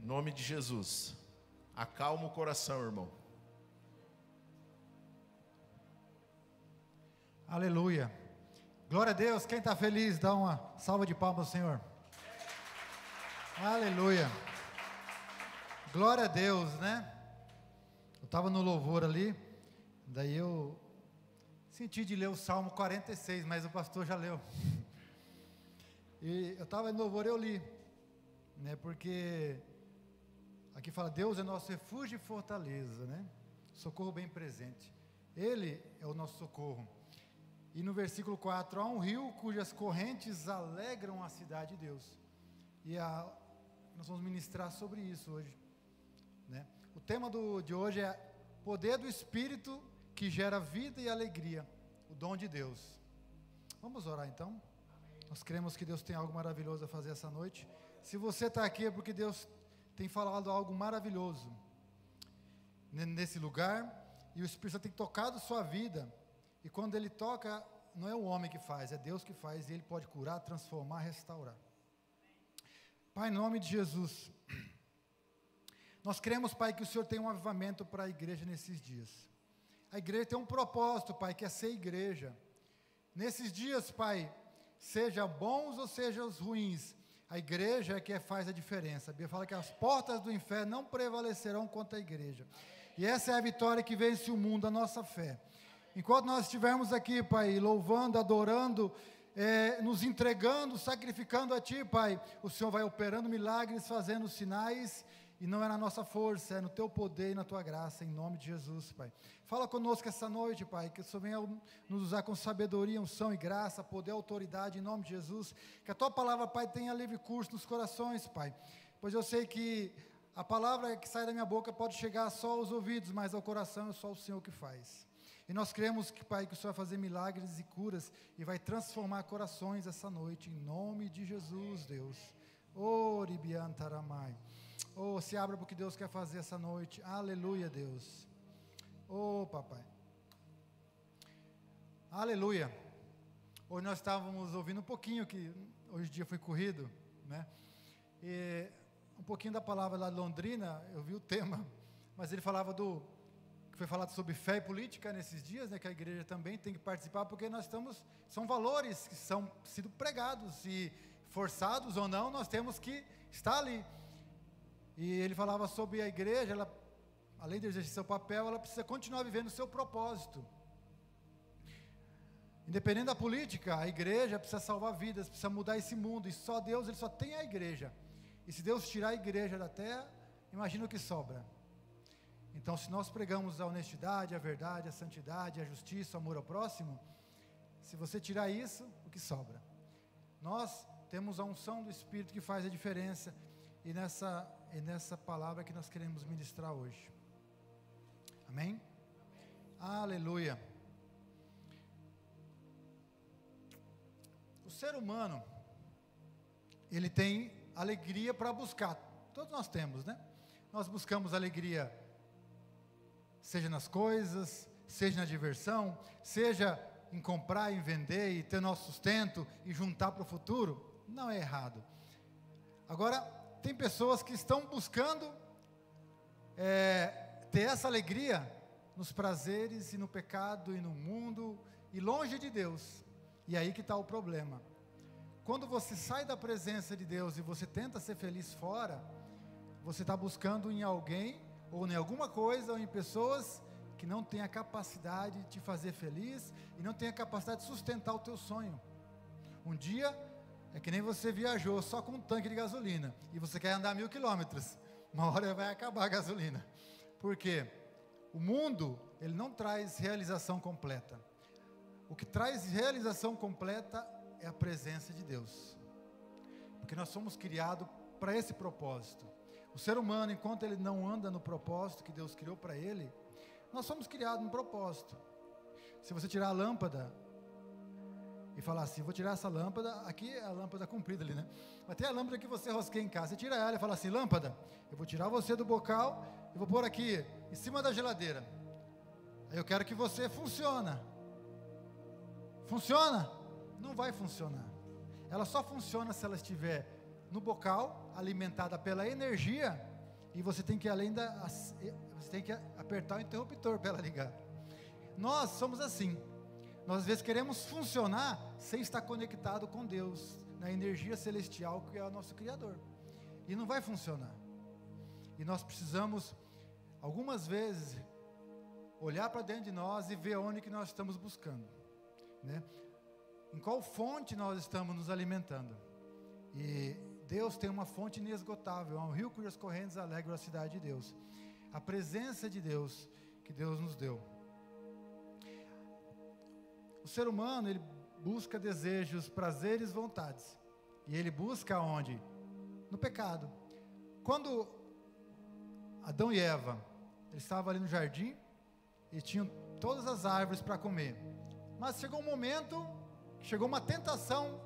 nome de Jesus. Acalma o coração, irmão. Aleluia. Glória a Deus. Quem está feliz, dá uma salva de palmas ao Senhor. Aleluia. Glória a Deus, né? Eu estava no louvor ali, daí eu senti de ler o Salmo 46, mas o pastor já leu. E eu estava no louvor e eu li, né? Porque aqui fala, Deus é nosso refúgio e fortaleza, né? Socorro bem presente. Ele é o nosso socorro. E no versículo 4, há um rio cujas correntes alegram a cidade de Deus. E nós vamos ministrar sobre isso hoje, né? O tema de hoje é poder do Espírito que gera vida e alegria, o dom de Deus. Vamos orar então? Nós cremos que Deus tem algo maravilhoso a fazer essa noite. Se você está aqui é porque Deus tem falado algo maravilhoso nesse lugar, e o Espírito Santo tem tocado sua vida. E quando Ele toca, não é o homem que faz, é Deus que faz, e Ele pode curar, transformar, restaurar. Pai, em nome de Jesus, nós cremos, Pai, que o Senhor tem um avivamento para a igreja nesses dias. A igreja tem um propósito, Pai, que é ser igreja. Nesses dias, Pai, seja bons ou sejam ruins, a igreja é que faz a diferença. A Bíblia fala que as portas do inferno não prevalecerão contra a igreja. E essa é a vitória que vence o mundo, a nossa fé. Enquanto nós estivermos aqui, Pai, louvando, adorando, nos entregando, sacrificando a Ti, Pai, o Senhor vai operando milagres, fazendo sinais, e não é na nossa força, é no Teu poder e na Tua graça, em nome de Jesus, Pai. Fala conosco essa noite, Pai, que o Senhor venha nos usar com sabedoria, unção e graça, poder, autoridade, em nome de Jesus. Que a Tua palavra, Pai, tenha livre curso nos corações, Pai, pois eu sei que a palavra que sai da minha boca pode chegar só aos ouvidos, mas ao coração é só o Senhor que faz. E nós cremos que, Pai, que o Senhor vai fazer milagres e curas e vai transformar corações essa noite, em nome de Jesus, Deus. Ribiantaramai. Se abra para o que Deus quer fazer essa noite. Aleluia, Deus. Papai. Aleluia. Hoje nós estávamos ouvindo um pouquinho, que hoje o dia foi corrido, né? E um pouquinho da palavra lá de Londrina, eu vi o tema, mas ele falava foi falado sobre fé e política nesses dias, né, que a igreja também tem que participar, porque são valores que são sido pregados, e forçados ou não, nós temos que estar ali. E ele falava sobre a igreja, além de exercer seu papel, ela precisa continuar vivendo o seu propósito. Independente da política, a igreja precisa salvar vidas, precisa mudar esse mundo, e só Deus, Ele só tem a igreja. E se Deus tirar a igreja da terra, imagina o que sobra. Então, se nós pregamos a honestidade, a verdade, a santidade, a justiça, o amor ao próximo, se você tirar isso, o que sobra? Nós temos a unção do Espírito que faz a diferença, e nessa palavra que nós queremos ministrar hoje. Amém? Aleluia. O ser humano, ele tem alegria para buscar. Todos nós temos, né? Nós buscamos alegria, seja nas coisas, seja na diversão, seja em comprar, em vender e ter nosso sustento e juntar para o futuro. Não é errado. Agora, tem pessoas que estão buscando ter essa alegria nos prazeres e no pecado e no mundo e longe de Deus. E aí que está o problema. Quando você sai da presença de Deus e você tenta ser feliz fora, você está buscando em alguém, ou em alguma coisa, ou em pessoas que não têm a capacidade de te fazer feliz, e não têm a capacidade de sustentar o teu sonho. Um dia, é que nem você viajou só com um tanque de gasolina, e você quer andar 1000 quilômetros, uma hora vai acabar a gasolina. Por quê? O mundo, ele não traz realização completa. O que traz realização completa é a presença de Deus, porque nós somos criados para esse propósito. O ser humano, enquanto ele não anda no propósito que Deus criou para ele, nós somos criados no propósito. Se você tirar a lâmpada e falar assim, vou tirar essa lâmpada, aqui é a lâmpada comprida ali, né? Mas tem a lâmpada que você rosqueia em casa, você tira ela e fala assim, lâmpada, eu vou tirar você do bocal e vou pôr aqui, em cima da geladeira. Aí eu quero que você funcione. Funciona? Não vai funcionar. Ela só funciona se ela estiver no bocal, alimentada pela energia e você tem que você tem que apertar o interruptor para ela ligar. Nós somos assim. Nós às vezes queremos funcionar sem estar conectado com Deus, na energia celestial que é o nosso Criador, e não vai funcionar. E nós precisamos, algumas vezes, olhar para dentro de nós e ver onde que nós estamos buscando, né? Em qual fonte nós estamos nos alimentando. E Deus tem uma fonte inesgotável, é um rio cujas correntes alegram a cidade de Deus. A presença de Deus que Deus nos deu. O ser humano, ele busca desejos, prazeres, vontades. E ele busca onde? No pecado. Quando Adão e Eva, eles estavam ali no jardim e tinham todas as árvores para comer. Mas chegou um momento, chegou uma tentação,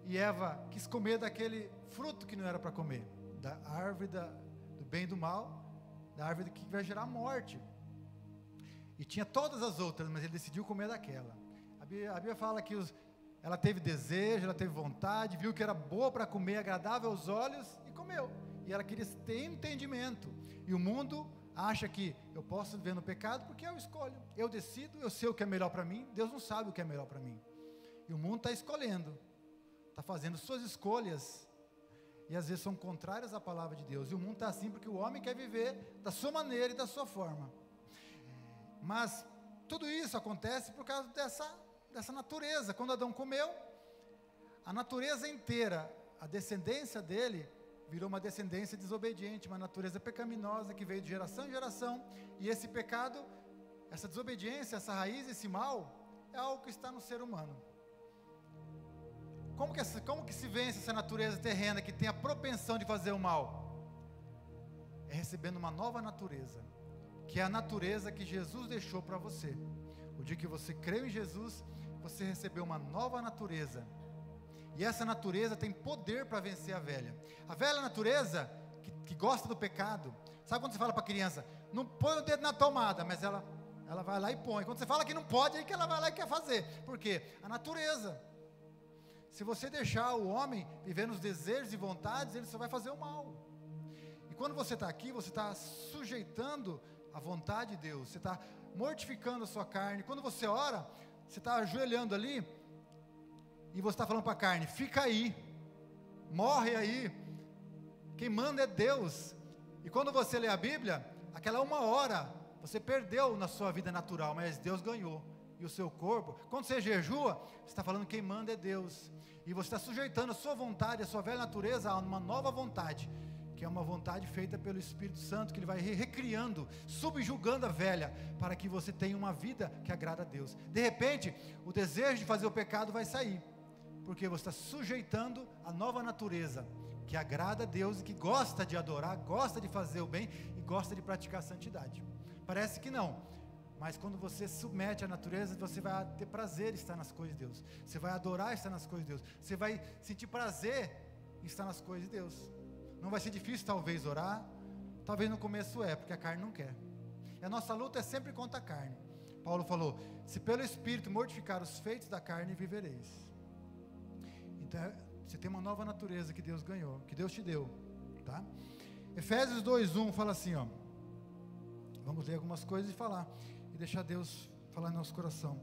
e Eva quis comer daquele fruto que não era para comer, da árvore do bem e do mal, da árvore que vai gerar morte. E tinha todas as outras, mas ele decidiu comer daquela. A Bíblia fala que ela teve desejo, ela teve vontade, viu que era boa para comer, agradável aos olhos, e comeu. E ela queria ter entendimento. E o mundo acha que eu posso viver no pecado porque eu escolho, eu decido, eu sei o que é melhor para mim. Deus não sabe o que é melhor para mim. E o mundo está escolhendo, está fazendo suas escolhas, e às vezes são contrárias à palavra de Deus. E o mundo está assim porque o homem quer viver da sua maneira e da sua forma. Mas tudo isso acontece por causa dessa natureza. Quando Adão comeu, a natureza inteira, a descendência dele, virou uma descendência desobediente, uma natureza pecaminosa que veio de geração em geração. E esse pecado, essa desobediência, essa raiz, esse mal, é algo que está no ser humano. Como que se vence essa natureza terrena que tem a propensão de fazer o mal? É recebendo uma nova natureza, que é a natureza que Jesus deixou para você. O dia que você creu em Jesus, você recebeu uma nova natureza. E essa natureza tem poder para vencer a velha. A velha natureza, que gosta do pecado. Sabe quando você fala para a criança, não põe o dedo na tomada, mas ela vai lá e põe. Quando você fala que não pode, aí que ela vai lá e quer fazer. Por quê? A natureza. Se você deixar o homem viver nos desejos e vontades, ele só vai fazer o mal. E quando você está aqui, você está sujeitando a vontade de Deus. Você está mortificando a sua carne. Quando você ora, você está ajoelhando ali, e você está falando para a carne, fica aí, morre aí, quem manda é Deus. E quando você lê a Bíblia, aquela 1 hora, você perdeu na sua vida natural, mas Deus ganhou. E o seu corpo, quando você jejua, você está falando quem manda é Deus. E você está sujeitando a sua vontade, a sua velha natureza a uma nova vontade, que é uma vontade feita pelo Espírito Santo, que Ele vai recriando, subjugando a velha, para que você tenha uma vida que agrada a Deus. De repente, o desejo de fazer o pecado vai sair, porque você está sujeitando a nova natureza, que agrada a Deus e que gosta de adorar, gosta de fazer o bem e gosta de praticar a santidade. Parece que não, mas quando você submete a natureza, você vai ter prazer em estar nas coisas de Deus, você vai adorar estar nas coisas de Deus, você vai sentir prazer em estar nas coisas de Deus. Não vai ser difícil talvez orar, talvez no começo porque a carne não quer. E a nossa luta é sempre contra a carne. Paulo falou, se pelo Espírito mortificar os feitos da carne, vivereis. Então, você tem uma nova natureza que Deus ganhou, que Deus te deu, tá? Efésios 2:1 fala assim, ó. Vamos ler algumas coisas e falar, e deixar Deus falar no nosso coração.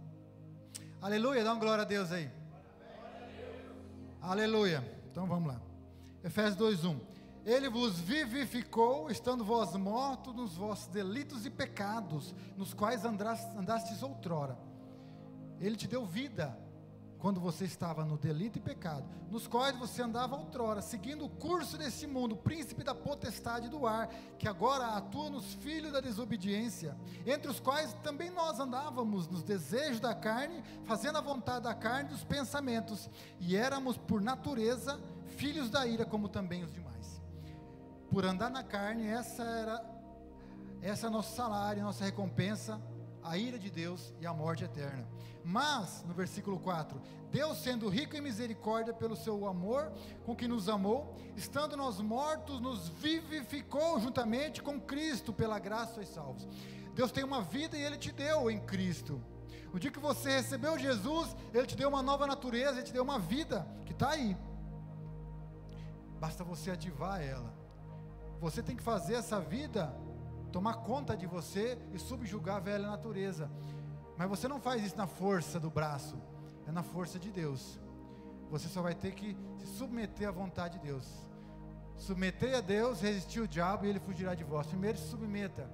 Aleluia, dá uma glória a Deus aí. Aleluia. Então vamos lá. Efésios 2:1. Ele vos vivificou, estando vós mortos nos vossos delitos e pecados, nos quais andastes outrora. Ele te deu vida, quando você estava no delito e pecado, nos quais você andava outrora, seguindo o curso deste mundo, o príncipe da potestade do ar, que agora atua nos filhos da desobediência, entre os quais também nós andávamos nos desejos da carne, fazendo a vontade da carne e dos pensamentos, e éramos por natureza filhos da ira, como também os demais. Por andar na carne, essa é nosso salário, nossa recompensa, a ira de Deus e a morte eterna. Mas, no versículo 4, Deus sendo rico em misericórdia pelo seu amor com que nos amou, estando nós mortos, nos vivificou juntamente com Cristo, pela graça sois salvos. Deus tem uma vida e Ele te deu em Cristo. O dia que você recebeu Jesus, Ele te deu uma nova natureza, Ele te deu uma vida que está aí. Basta você ativar ela. você tem que fazer essa vida tomar conta de você e subjugar a velha natureza. Mas você não faz isso na força do braço, é na força de Deus. Você só vai ter que se submeter à vontade de Deus. Submeter a Deus, resistir o diabo e ele fugirá de vós. Primeiro se submeta,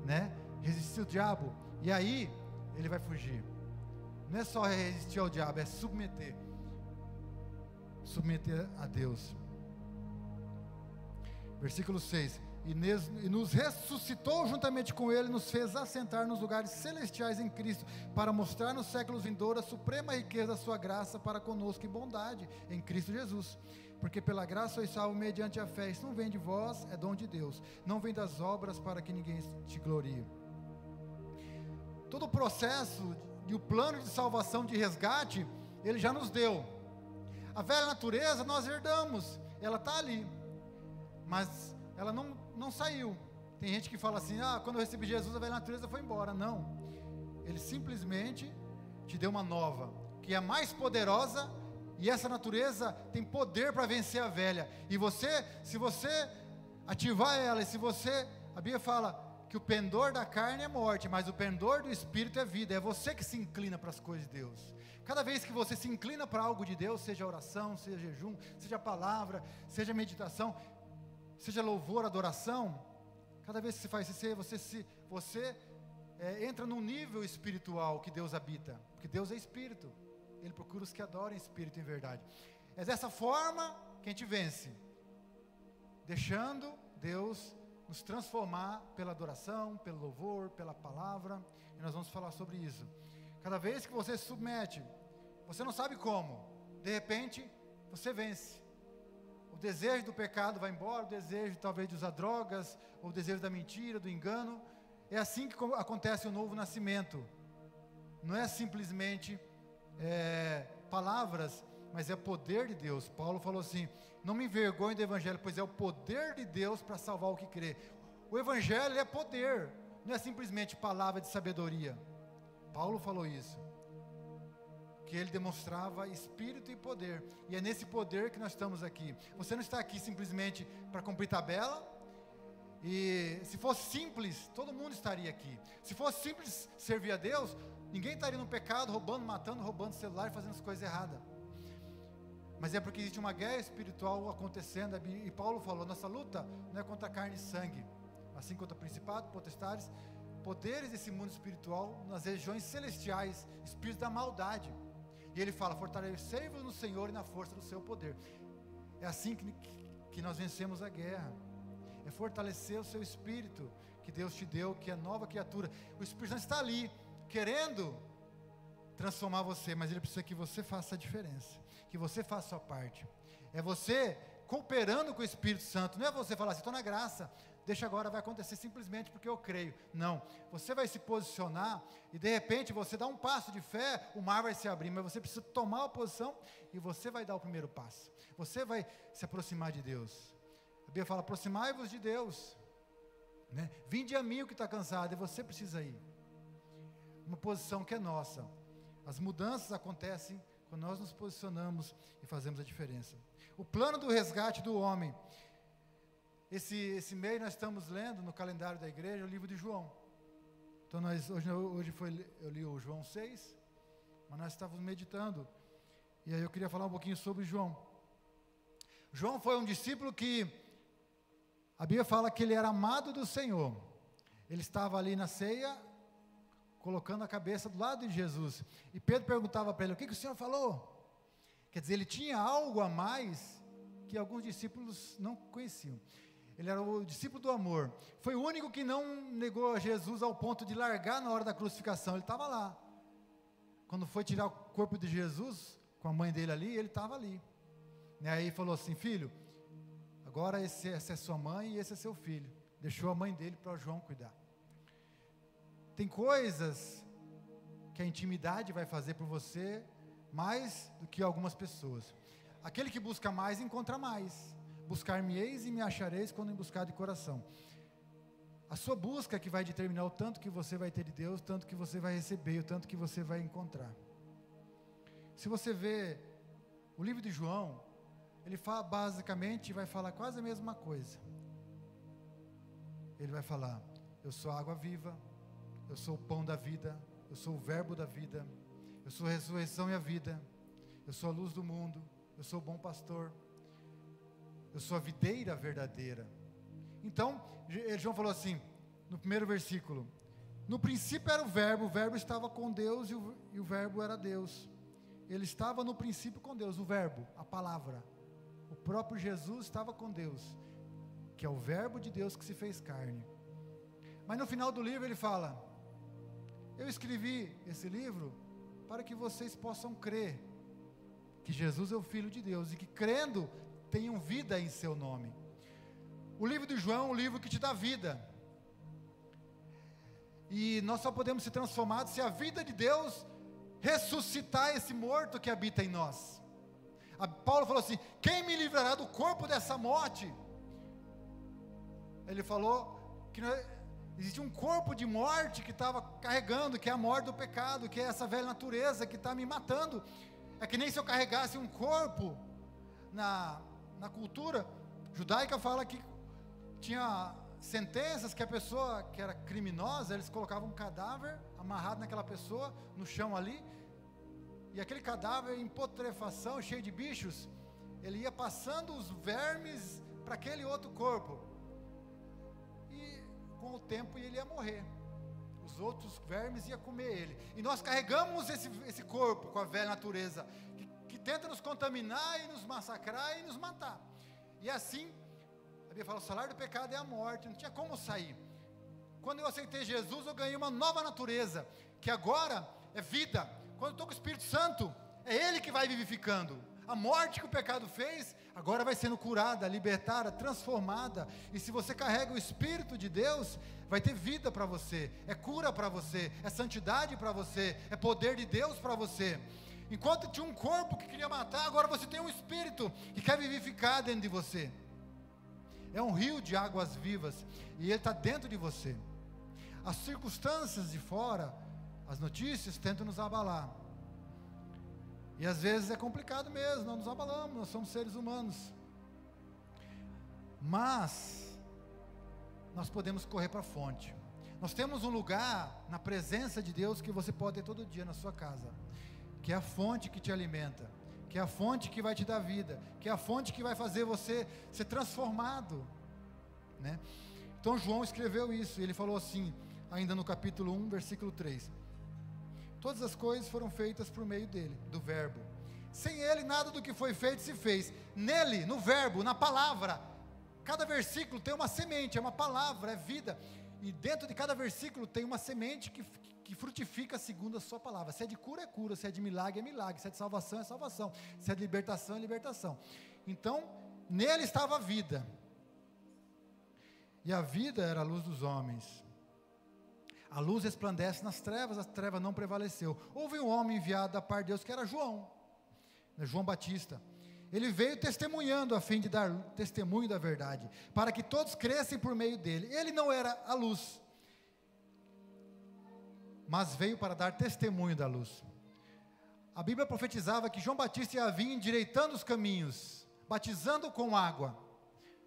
né? Resistir o diabo, e aí ele vai fugir. Não é só resistir ao diabo, é submeter. Submeter a Deus. Versículo 6: e nos ressuscitou juntamente com ele, nos fez assentar nos lugares celestiais em Cristo, para mostrar nos séculos vindouros a suprema riqueza da sua graça para conosco, e bondade em Cristo Jesus. Porque pela graça sois salvos mediante a fé. Isso não vem de vós, é dom de Deus, não vem das obras, para que ninguém te glorie. Todo o processo e o plano de salvação, de resgate, ele já nos deu. A velha natureza nós herdamos, ela está ali, mas ela não saiu. Tem gente que fala assim: quando eu recebi Jesus a velha natureza foi embora. Não, ele simplesmente te deu uma nova, que é mais poderosa, e essa natureza tem poder para vencer a velha. E você, se você ativar ela, e se você, a Bíblia fala que o pendor da carne é morte, mas o pendor do Espírito é vida. É você que se inclina para as coisas de Deus. Cada vez que você se inclina para algo de Deus, seja oração, seja jejum, seja palavra, seja meditação, seja louvor, adoração, cada vez que você faz isso, você entra num nível espiritual que Deus habita, porque Deus é Espírito, Ele procura os que adoram em Espírito e em verdade. É dessa forma que a gente vence, deixando Deus nos transformar pela adoração, pelo louvor, pela palavra, e nós vamos falar sobre isso. Cada vez que você se submete, você não sabe como, de repente você vence. O desejo do pecado vai embora, o desejo talvez de usar drogas, ou o desejo da mentira, do engano. É assim que acontece o novo nascimento. Não é simplesmente palavras, mas é poder de Deus. Paulo falou assim: não me envergonhe do Evangelho, pois é o poder de Deus para salvar o que crê. O Evangelho é poder, não é simplesmente palavra de sabedoria. Paulo falou isso, que ele demonstrava espírito e poder, e é nesse poder que nós estamos aqui. Você não está aqui simplesmente para cumprir tabela, e se fosse simples, todo mundo estaria aqui. Se fosse simples servir a Deus, ninguém estaria no pecado, roubando, matando, roubando celular, fazendo as coisas erradas. Mas é porque existe uma guerra espiritual acontecendo, e Paulo falou: nossa luta não é contra carne e sangue, assim contra principados, potestades, poderes desse mundo espiritual, nas regiões celestiais, espíritos da maldade. E ele fala: fortalecei-vos no Senhor e na força do seu poder. É assim que nós vencemos a guerra. É fortalecer o seu espírito, que Deus te deu, que é nova criatura. O Espírito Santo está ali, querendo transformar você, mas ele precisa que você faça a diferença, que você faça a sua parte. É você cooperando com o Espírito Santo. Não é você falar assim: estou na graça, deixa agora, vai acontecer simplesmente porque eu creio. Não, você vai se posicionar, e de repente você dá um passo de fé, o mar vai se abrir, mas você precisa tomar a posição, e você vai dar o primeiro passo. Você vai se aproximar de Deus. A Bíblia fala: aproximai-vos de Deus, né? Vinde a mim o que está cansado, e você precisa ir. Uma posição que é nossa. As mudanças acontecem quando nós nos posicionamos e fazemos a diferença. O plano do resgate do homem. Esse mês nós estamos lendo no calendário da igreja o livro de João. Então eu li o João 6, mas nós estávamos meditando, e aí eu queria falar um pouquinho sobre João. João foi um discípulo que a Bíblia fala que ele era amado do Senhor. Ele estava ali na ceia, colocando a cabeça do lado de Jesus, e Pedro perguntava para ele: o que o Senhor falou? Quer dizer, ele tinha algo a mais que alguns discípulos não conheciam. Ele era o discípulo do amor. Foi o único que não negou a Jesus ao ponto de largar na hora da crucificação. Ele estava lá. Quando foi tirar o corpo de Jesus, com a mãe dele ali, ele estava ali. E aí falou assim: filho, agora essa é sua mãe e esse é seu filho. Deixou a mãe dele para João cuidar. Tem coisas que a intimidade vai fazer por você mais do que algumas pessoas. Aquele que busca mais, encontra mais. Buscar-me-eis e me achareis quando me buscar de coração. A sua busca que vai determinar o tanto que você vai ter de Deus, o tanto que você vai receber, o tanto que você vai encontrar. Se você vê o livro de João, ele fala, basicamente vai falar quase a mesma coisa. ele vai falar: eu sou a água viva, eu sou o pão da vida, eu sou o verbo da vida, eu sou a ressurreição e a vida, eu sou a luz do mundo, eu sou o bom pastor, eu sou a videira verdadeira. Então, João falou assim, no primeiro versículo: no princípio era o verbo estava com Deus e o verbo era Deus. Ele estava no princípio com Deus, o verbo, a palavra. O próprio Jesus estava com Deus, que é o verbo de Deus que se fez carne. Mas no final do livro ele fala: eu escrevi esse livro para que vocês possam crer que Jesus é o Filho de Deus e que crendo tenham vida em seu nome. O livro de João é um livro que te dá vida. E nós só podemos ser transformados se a vida de Deus ressuscitar esse morto que habita em nós. Paulo falou assim: quem me livrará do corpo dessa morte? Ele falou que existe um corpo de morte que estava carregando, que é a morte do pecado, que é essa velha natureza que está me matando. É que nem se eu carregasse um corpo. Na cultura judaica fala que tinha sentenças que a pessoa que era criminosa, eles colocavam um cadáver amarrado naquela pessoa, no chão ali, e aquele cadáver em putrefação, cheio de bichos, ele ia passando os vermes para aquele outro corpo, e com o tempo ele ia morrer, os outros vermes iam comer ele. E nós carregamos esse corpo com a velha natureza, que tenta nos contaminar e nos massacrar e nos matar. E assim, a Bíblia fala: o salário do pecado é a morte, não tinha como sair. Quando eu aceitei Jesus, eu ganhei uma nova natureza, que agora é vida. Quando eu estou com o Espírito Santo, é Ele que vai vivificando. A morte que o pecado fez, agora vai sendo curada, libertada, transformada. E se você carrega o Espírito de Deus, vai ter vida para você, é cura para você, é santidade para você, é poder de Deus para você. Enquanto tinha um corpo que queria matar, agora você tem um Espírito que quer vivificar dentro de você. É um rio de águas vivas, e ele está dentro de você. As circunstâncias de fora, as notícias tentam nos abalar, e às vezes é complicado mesmo, nós nos abalamos, nós somos seres humanos, mas nós podemos correr para a fonte. Nós temos um lugar na presença de Deus que você pode ter todo dia na sua casa, que é a fonte que te alimenta, que é a fonte que vai te dar vida, que é a fonte que vai fazer você ser transformado, né? Então João escreveu isso, ele falou assim, ainda no capítulo 1, versículo 3: todas as coisas foram feitas por meio dele, do verbo. Sem ele nada do que foi feito se fez. Nele, no verbo, na palavra. Cada versículo tem uma semente, é uma palavra, é vida. E dentro de cada versículo tem uma semente que frutifica segundo a sua palavra. Se é de cura, é cura. Se é de milagre, é milagre. Se é de salvação, é salvação. Se é de libertação, é libertação. Então, nele estava a vida. E a vida era a luz dos homens. A luz resplandece nas trevas, a treva não prevaleceu. Houve um homem enviado da parte de Deus, que era João, João Batista. Ele veio testemunhando, a fim de dar testemunho da verdade, para que todos crescem por meio dele. Ele não era a luz, mas veio para dar testemunho da luz. A Bíblia profetizava que João Batista ia vir endireitando os caminhos, batizando com água,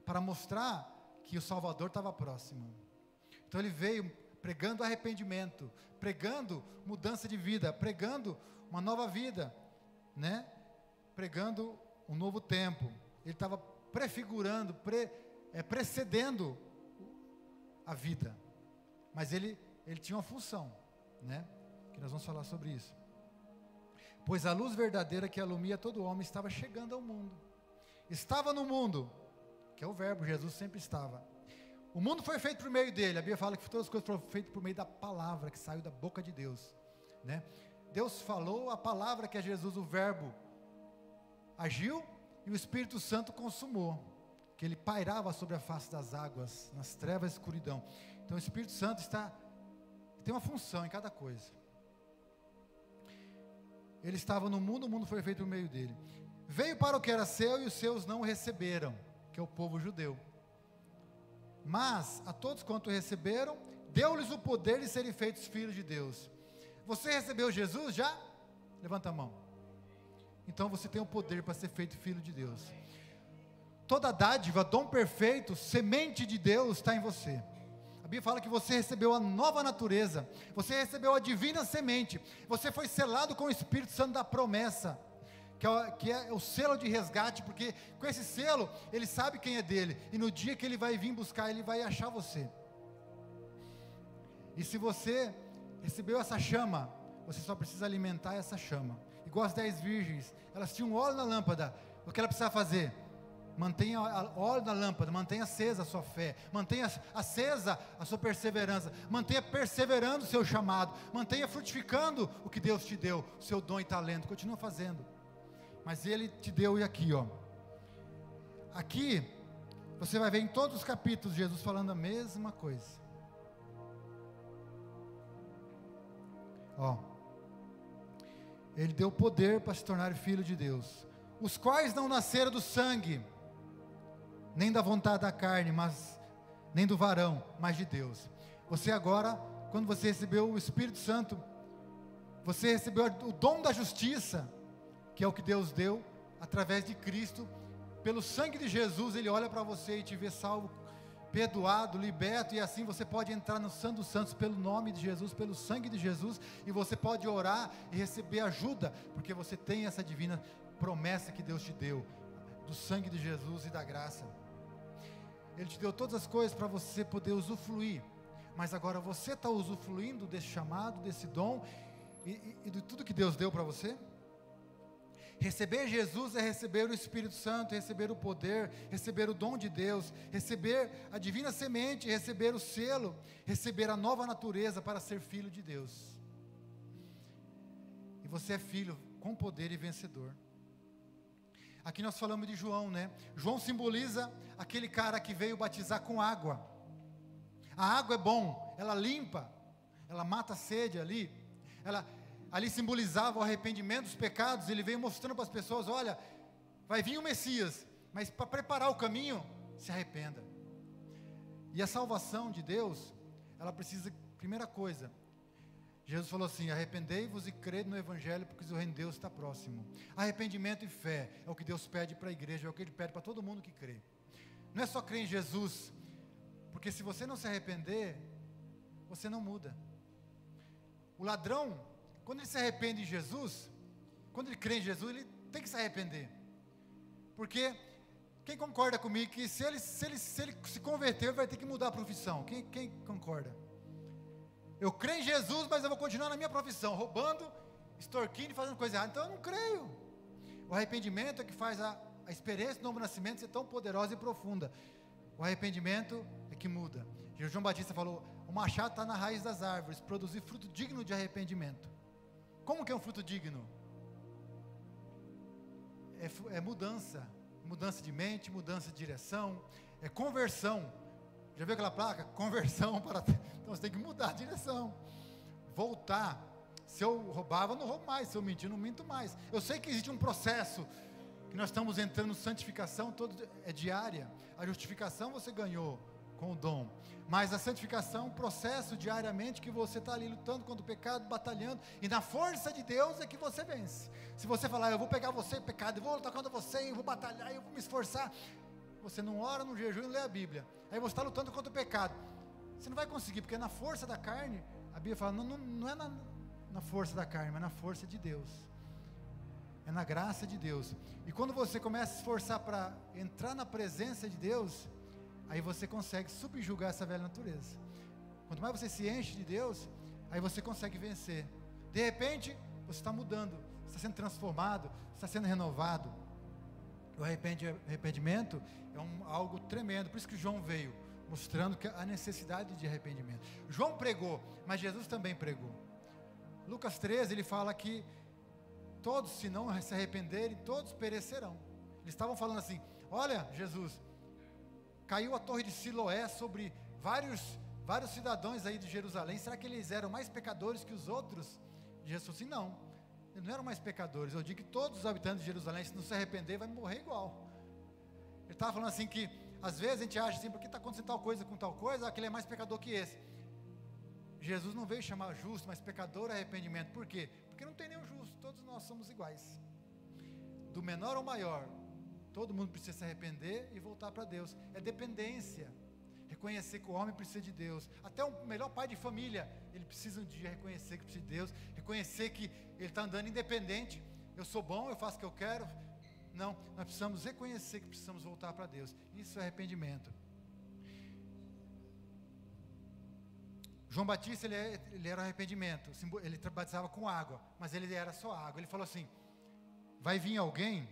para mostrar que o Salvador estava próximo. Então ele veio pregando arrependimento, pregando mudança de vida, pregando uma nova vida, né? Pregando um novo tempo. Ele estava prefigurando, precedendo a vida, mas ele tinha uma função, né? Que nós vamos falar sobre isso. Pois a luz verdadeira que alumia todo homem estava chegando ao mundo, estava no mundo, que é o verbo, Jesus sempre estava. O mundo foi feito por meio dele. A Bíblia fala que todas as coisas foram feitas por meio da palavra que saiu da boca de Deus, né? Deus falou, a palavra que é Jesus, o verbo, agiu e o Espírito Santo consumou, que ele pairava sobre a face das águas, nas trevas e escuridão. Então o Espírito Santo tem uma função em cada coisa. Ele estava no mundo, o mundo foi feito por meio dele. Veio para o que era seu e os seus não o receberam, que é o povo judeu. Mas a todos quanto receberam, deu-lhes o poder de serem feitos filhos de Deus. Você recebeu Jesus já? Levanta a mão. Então você tem o poder para ser feito filho de Deus. Toda dádiva, dom perfeito, semente de Deus está em você. Bíblia fala que você recebeu a nova natureza, você recebeu a divina semente, você foi selado com o Espírito Santo da promessa, que é o selo de resgate, porque com esse selo, ele sabe quem é dele, e no dia que ele vai vir buscar, ele vai achar você. E se você recebeu essa chama, você só precisa alimentar essa chama. Igual as 10 virgens, elas tinham óleo na lâmpada. O que ela precisava fazer? Mantenha óleo na lâmpada, mantenha acesa a sua fé, mantenha acesa a sua perseverança, mantenha perseverando o seu chamado, mantenha frutificando o que Deus te deu, o seu dom e talento, continua fazendo. Mas Ele te deu, e aqui, ó. Aqui, você vai ver em todos os capítulos, Jesus falando a mesma coisa. Ó, Ele deu poder para se tornar filho de Deus, os quais não nasceram do sangue, nem da vontade da carne, nem do varão, mas de Deus. Você agora, quando você recebeu o Espírito Santo, você recebeu o dom da justiça, que é o que Deus deu, através de Cristo, pelo sangue de Jesus. Ele olha para você e te vê salvo, perdoado, liberto, e assim você pode entrar no Santo dos Santos, pelo nome de Jesus, pelo sangue de Jesus, e você pode orar e receber ajuda, porque você tem essa divina promessa que Deus te deu, do sangue de Jesus e da graça. Ele te deu todas as coisas para você poder usufruir, mas agora você está usufruindo desse chamado, desse dom, e de tudo que Deus deu para você? Receber Jesus é receber o Espírito Santo, receber o poder, receber o dom de Deus, receber a divina semente, receber o selo, receber a nova natureza para ser filho de Deus. E você é filho com poder e vencedor. Aqui nós falamos de João, né? João simboliza aquele cara que veio batizar com água. A água é bom, ela limpa, ela mata a sede ali, ali simbolizava o arrependimento dos pecados. Ele veio mostrando para as pessoas: olha, vai vir o Messias, mas para preparar o caminho, se arrependa. E a salvação de Deus, ela precisa, primeira coisa, Jesus falou assim: arrependei-vos e crede no Evangelho, porque o reino de Deus está próximo. Arrependimento e fé é o que Deus pede para a igreja, é o que Ele pede para todo mundo que crê. Não é só crer em Jesus, porque se você não se arrepender, você não muda. O ladrão, quando ele se arrepende em Jesus, quando ele crê em Jesus, ele tem que se arrepender. Porque, quem concorda comigo que se ele se converter, ele vai ter que mudar a profissão? Quem concorda? Eu creio em Jesus, mas eu vou continuar na minha profissão, roubando, extorquindo e fazendo coisa errada. Então eu não creio. O arrependimento é que faz a experiência do novo nascimento ser tão poderosa e profunda. O arrependimento é que muda. João Batista falou: o machado está na raiz das árvores, produzir fruto digno de arrependimento. Como que é um fruto digno? É mudança de mente, mudança de direção, é conversão. Já viu aquela placa? Conversão para... Então você tem que mudar a direção, voltar. Se eu roubava, eu não roubo mais. Se eu mentir, eu não minto mais. Eu sei que existe um processo, que nós estamos entrando, santificação, é diária. A justificação você ganhou com o dom, mas a santificação é um processo diariamente, que você está ali lutando contra o pecado, batalhando, e na força de Deus é que você vence. Se você falar: eu vou pegar você, pecado, eu vou lutar contra você, eu vou batalhar, eu vou me esforçar, você não ora, não jejum e não lê a Bíblia, aí você está lutando contra o pecado, você não vai conseguir, porque na força da carne, a Bíblia fala, não é na força da carne, mas na força de Deus, é na graça de Deus. E quando você começa a se esforçar para entrar na presença de Deus, aí você consegue subjugar essa velha natureza. Quanto mais você se enche de Deus, aí você consegue vencer. De repente, você está mudando, você está sendo transformado, você está sendo renovado. O arrependimento é algo tremendo. Por isso que João veio, mostrando que a necessidade de arrependimento. João pregou, mas Jesus também pregou. Lucas 13, ele fala que todos, se não se arrependerem, todos perecerão. Eles estavam falando assim: olha, Jesus, caiu a torre de Siloé sobre vários cidadãos aí de Jerusalém, será que eles eram mais pecadores que os outros? Jesus falou assim: não, eles não eram mais pecadores. Eu digo que todos os habitantes de Jerusalém, se não se arrepender, vai morrer igual. Ele estava falando assim que, às vezes a gente acha assim, porque está acontecendo tal coisa com tal coisa, aquele é mais pecador que esse. Jesus não veio chamar justo, mas pecador, arrependimento. Por quê? Porque não tem nenhum justo, todos nós somos iguais. Do menor ao maior, todo mundo precisa se arrepender e voltar para Deus. É dependência, reconhecer que o homem precisa de Deus. Até o melhor pai de família, ele precisa um dia reconhecer que precisa de Deus, reconhecer que ele está andando independente. Eu sou bom, eu faço o que eu quero. Não, nós precisamos reconhecer que precisamos voltar para Deus. Isso é arrependimento. João Batista, ele era arrependimento, ele batizava com água, mas ele era só água. Ele falou assim, vai vir alguém,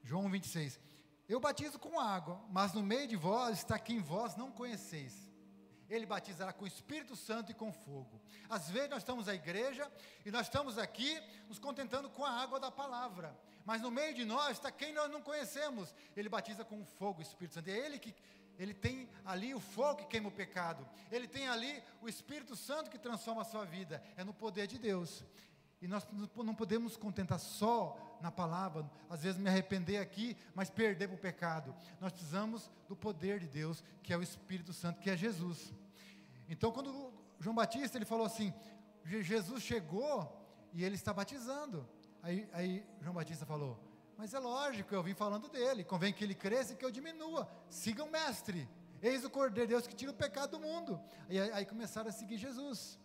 João 26, eu batizo com água, mas no meio de vós está quem vós não conheceis. Ele batizará com o Espírito Santo e com fogo. Às vezes nós estamos na igreja, e nós estamos aqui, nos contentando com a água da palavra, mas no meio de nós está quem nós não conhecemos. Ele batiza com o fogo, o Espírito Santo, é ele que... Ele tem ali o fogo que queima o pecado. Ele tem ali o Espírito Santo que transforma a sua vida. É no poder de Deus. E nós não podemos nos contentar só na palavra. Às vezes me arrepender aqui, mas perder para o pecado. Nós precisamos do poder de Deus, que é o Espírito Santo, que é Jesus. Então quando João Batista, ele falou assim, Jesus chegou e ele está batizando. Aí João Batista falou, mas é lógico, eu vim falando dele, convém que ele cresça e que eu diminua, siga o mestre, eis o Cordeiro de Deus que tira o pecado do mundo. Aí começaram a seguir Jesus,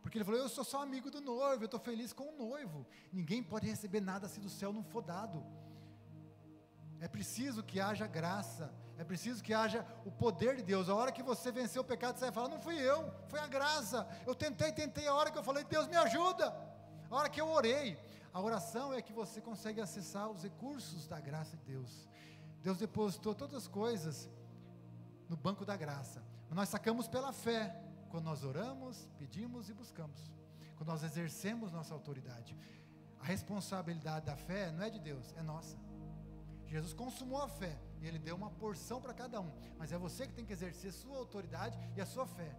porque ele falou, eu sou só amigo do noivo, eu estou feliz com o noivo, ninguém pode receber nada se do céu não for dado. É preciso que haja graça, é preciso que haja o poder de Deus. A hora que você venceu o pecado, você vai falar, não fui eu, foi a graça. Eu tentei, a hora que eu falei, Deus me ajuda, a hora que eu orei. A oração é que você consegue acessar os recursos da graça de Deus. Deus depositou todas as coisas no banco da graça. Nós sacamos pela fé, quando nós oramos, pedimos e buscamos. Quando nós exercemos nossa autoridade. A responsabilidade da fé não é de Deus, é nossa. Jesus consumou a fé, e Ele deu uma porção para cada um. Mas é você que tem que exercer sua autoridade e a sua fé.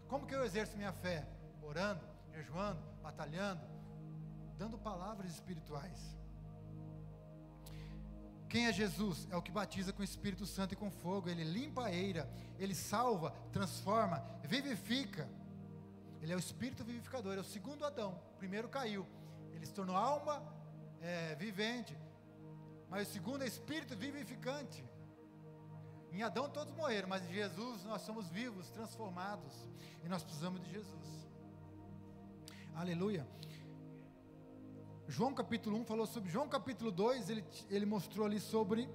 Como que eu exerço minha fé? Orando, jejuando, batalhando, dando palavras espirituais. Quem é Jesus? É o que batiza com o Espírito Santo e com fogo. Ele limpa a eira, ele salva, transforma, vivifica. Ele é o Espírito vivificador, é o segundo Adão. O primeiro caiu, ele se tornou alma vivente, mas o segundo é Espírito vivificante. Em Adão todos morreram, mas em Jesus nós somos vivos, transformados, e nós precisamos de Jesus. Aleluia. João capítulo 1 falou sobre, João capítulo 2, ele mostrou ali sobre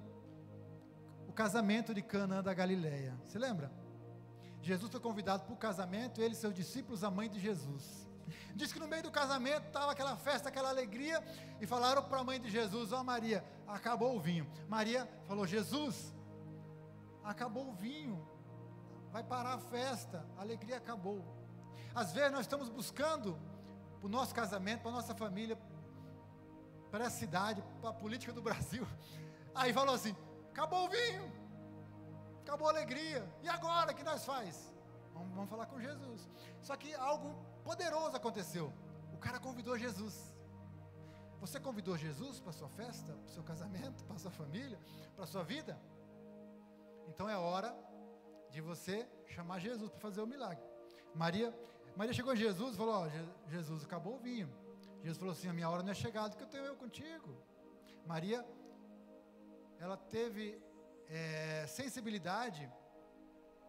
o casamento de Canaã da Galileia. Você lembra? Jesus foi convidado para o casamento, ele e seus discípulos, a mãe de Jesus. Diz que no meio do casamento estava aquela festa, aquela alegria, e falaram para a mãe de Jesus, ó Maria, acabou o vinho. Maria falou, Jesus, acabou o vinho, vai parar a festa, a alegria acabou. Às vezes nós estamos buscando para o nosso casamento, para a nossa família, para a cidade, para a política do Brasil. Aí falou assim, acabou o vinho, acabou a alegria, e agora o que nós faz? Vamos falar com Jesus. Só que algo poderoso aconteceu, o cara convidou Jesus. Você convidou Jesus para a sua festa, para o seu casamento, para a sua família, para a sua vida? Então é hora de você chamar Jesus para fazer o milagre. Maria chegou a Jesus e falou, ó, Jesus, acabou o vinho. Jesus falou assim, a minha hora não é chegada, que eu tenho eu contigo. Maria, ela teve sensibilidade,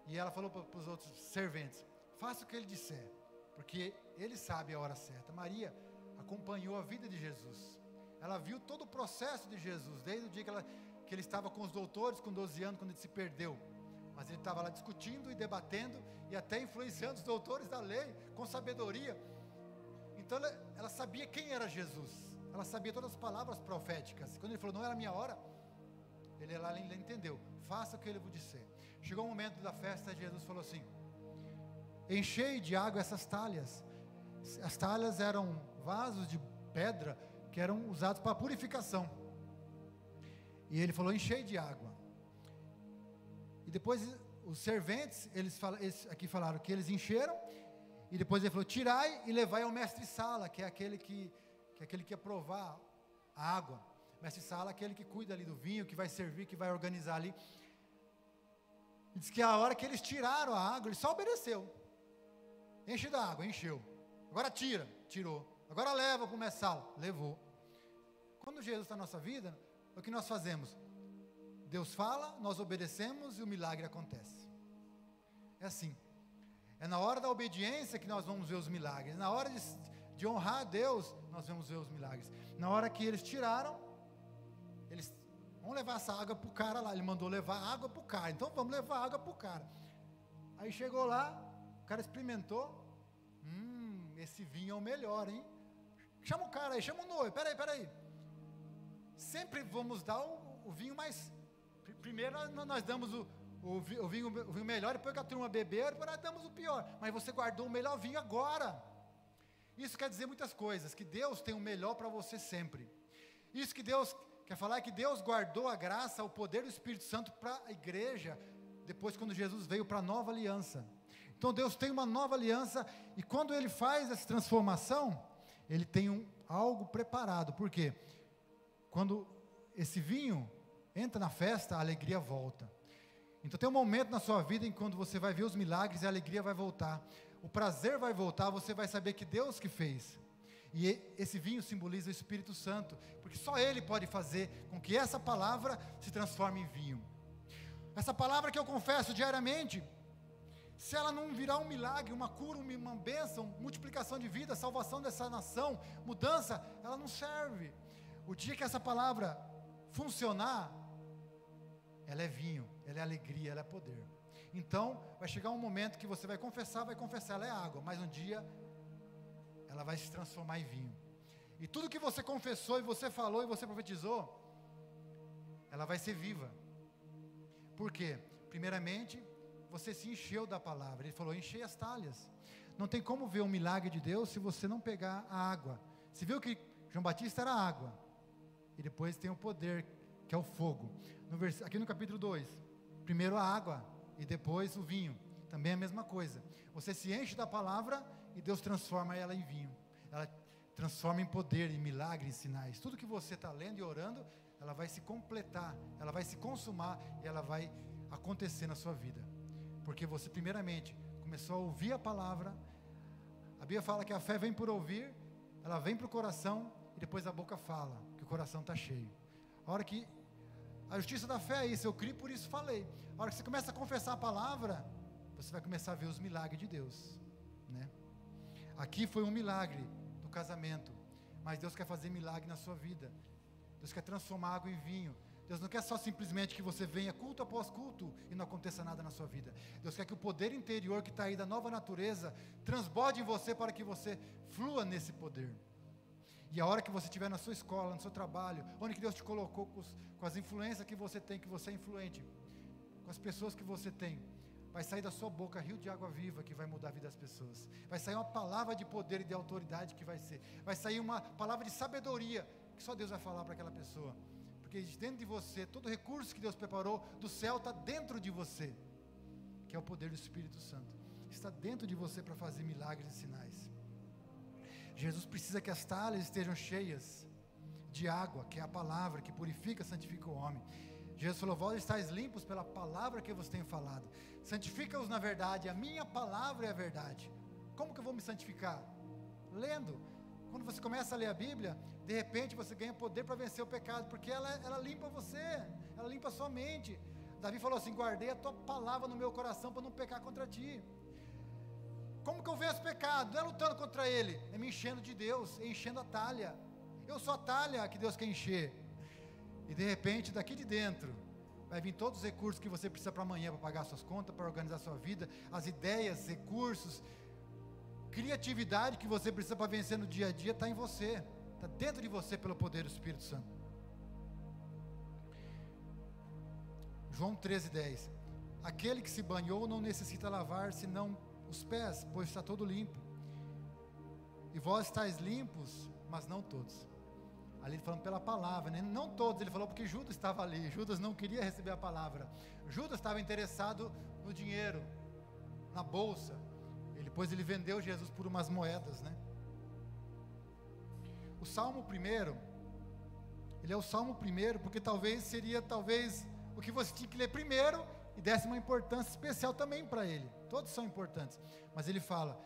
e ela falou para os outros serventes, faça o que ele disser, porque ele sabe a hora certa. Maria acompanhou a vida de Jesus, ela viu todo o processo de Jesus, desde o dia que ele estava com os doutores, com 12 anos, quando ele se perdeu, mas ele estava lá discutindo e debatendo, e até influenciando os doutores da lei, com sabedoria. Então ela sabia quem era Jesus, ela sabia todas as palavras proféticas. Quando ele falou, não era a minha hora, ela entendeu, faça o que ele vos disser. Chegou o momento da festa, Jesus falou assim, enchei de água essas talhas. As talhas eram vasos de pedra, que eram usados para purificação. E ele falou, enchei de água. E depois os serventes, eles aqui falaram que eles encheram, e depois ele falou, tirai e levai ao mestre-sala, que é aquele que quer provar a água. Mestre-sala é aquele que cuida ali do vinho, que vai servir, que vai organizar ali. E diz que a hora que eles tiraram a água, ele só obedeceu. Enche da água, encheu. Agora tira, tirou. Agora leva para o mestre-sala, levou. Quando Jesus está na nossa vida, o que nós fazemos? Deus fala, nós obedecemos e o milagre acontece. É assim. É na hora da obediência que nós vamos ver os milagres. Na hora de honrar a Deus, nós vamos ver os milagres. Na hora que eles tiraram, eles vão levar essa água para o cara lá. Ele mandou levar água para o cara. Então vamos levar água para o cara. Aí chegou lá, o cara experimentou. Esse vinho é o melhor, hein? Chama o cara aí, chama o noivo. Peraí. Sempre vamos dar o vinho mais... Primeiro nós damos o vinho melhor, depois que a turma beber, depois nós damos o pior. Mas você guardou o melhor vinho agora. Isso quer dizer muitas coisas, que Deus tem o melhor para você sempre. Isso que Deus quer falar é que Deus guardou a graça, o poder do Espírito Santo para a igreja, depois quando Jesus veio para a nova aliança. Então Deus tem uma nova aliança, e quando Ele faz essa transformação, Ele tem algo preparado. Por quê? Quando esse vinho entra na festa, a alegria volta. Então tem um momento na sua vida em quando você vai ver os milagres e a alegria vai voltar. O prazer vai voltar, você vai saber que Deus que fez. E esse vinho simboliza o Espírito Santo, porque só Ele pode fazer com que essa palavra se transforme em vinho. Essa palavra que eu confesso diariamente, se ela não virar um milagre, uma cura, uma bênção, multiplicação de vida, salvação dessa nação, mudança, ela não serve. O dia que essa palavra funcionar, ela é vinho, ela é alegria, ela é poder. Então, vai chegar um momento que você vai confessar, ela é água, mas um dia, ela vai se transformar em vinho. E tudo que você confessou, e você falou, e você profetizou, ela vai ser viva. Por quê? Primeiramente, você se encheu da palavra. Ele falou, enchei as talhas. Não tem como ver um milagre de Deus se você não pegar a água. Você viu que João Batista era água, e depois tem o poder, que é o fogo. Aqui no capítulo 2, primeiro a água, e depois o vinho, também é a mesma coisa. Você se enche da palavra, e Deus transforma ela em vinho. Ela transforma em poder, em milagre, em sinais. Tudo que você está lendo e orando, ela vai se completar, ela vai se consumar, e ela vai acontecer na sua vida. Porque você primeiramente começou a ouvir a palavra. A Bíblia fala que a fé vem por ouvir, ela vem para o coração, e depois a boca fala, que o coração está cheio. A hora que a justiça da fé é isso, eu criei, por isso falei. A hora que você começa a confessar a palavra, você vai começar a ver os milagres de Deus, né? Aqui foi um milagre do casamento, mas Deus quer fazer milagre na sua vida. Deus quer transformar água em vinho. Deus não quer só simplesmente que você venha culto após culto e não aconteça nada na sua vida. Deus quer que o poder interior que está aí da nova natureza transborde em você para que você flua nesse poder. E a hora que você estiver na sua escola, no seu trabalho, onde que Deus te colocou, com as influências que você tem, que você é influente, com as pessoas que você tem, vai sair da sua boca rio de água viva que vai mudar a vida das pessoas. Vai sair uma palavra de poder e de autoridade que vai sair uma palavra de sabedoria que só Deus vai falar para aquela pessoa. Porque dentro de você, todo recurso que Deus preparou do céu está dentro de você, que é o poder do Espírito Santo. Está dentro de você para fazer milagres e sinais. Jesus precisa que as talhas estejam cheias de água, que é a palavra que purifica, santifica o homem. Jesus falou, vós estáis limpos pela palavra que eu vos tenho falado. Santifica-os na verdade, a minha palavra é a verdade. Como que eu vou me santificar? Lendo. Quando você começa a ler a Bíblia, de repente você ganha poder para vencer o pecado, porque ela limpa você, ela limpa a sua mente. Davi falou assim, guardei a tua palavra no meu coração para não pecar contra ti. Como que eu venço o pecado? Não é lutando contra ele, é me enchendo de Deus, é enchendo a talha. Eu sou a talha que Deus quer encher. E de repente, daqui de dentro, vai vir todos os recursos que você precisa para amanhã, para pagar suas contas, para organizar sua vida, as ideias, recursos, criatividade que você precisa para vencer no dia a dia, está em você, está dentro de você pelo poder do Espírito Santo. João 13:10. Aquele que se banhou não necessita lavar senão os pés, pois está todo limpo. E vós estáis limpos, mas não todos. Ali ele falando pela palavra, né? Não todos, ele falou porque Judas estava ali. Judas não queria receber a palavra. Judas estava interessado no dinheiro, na bolsa. Depois ele vendeu Jesus por umas moedas, né? O Salmo 1, ele é o Salmo 1, porque seria o que você tinha que ler primeiro e desse uma importância especial também para ele. Todos são importantes. Mas ele fala,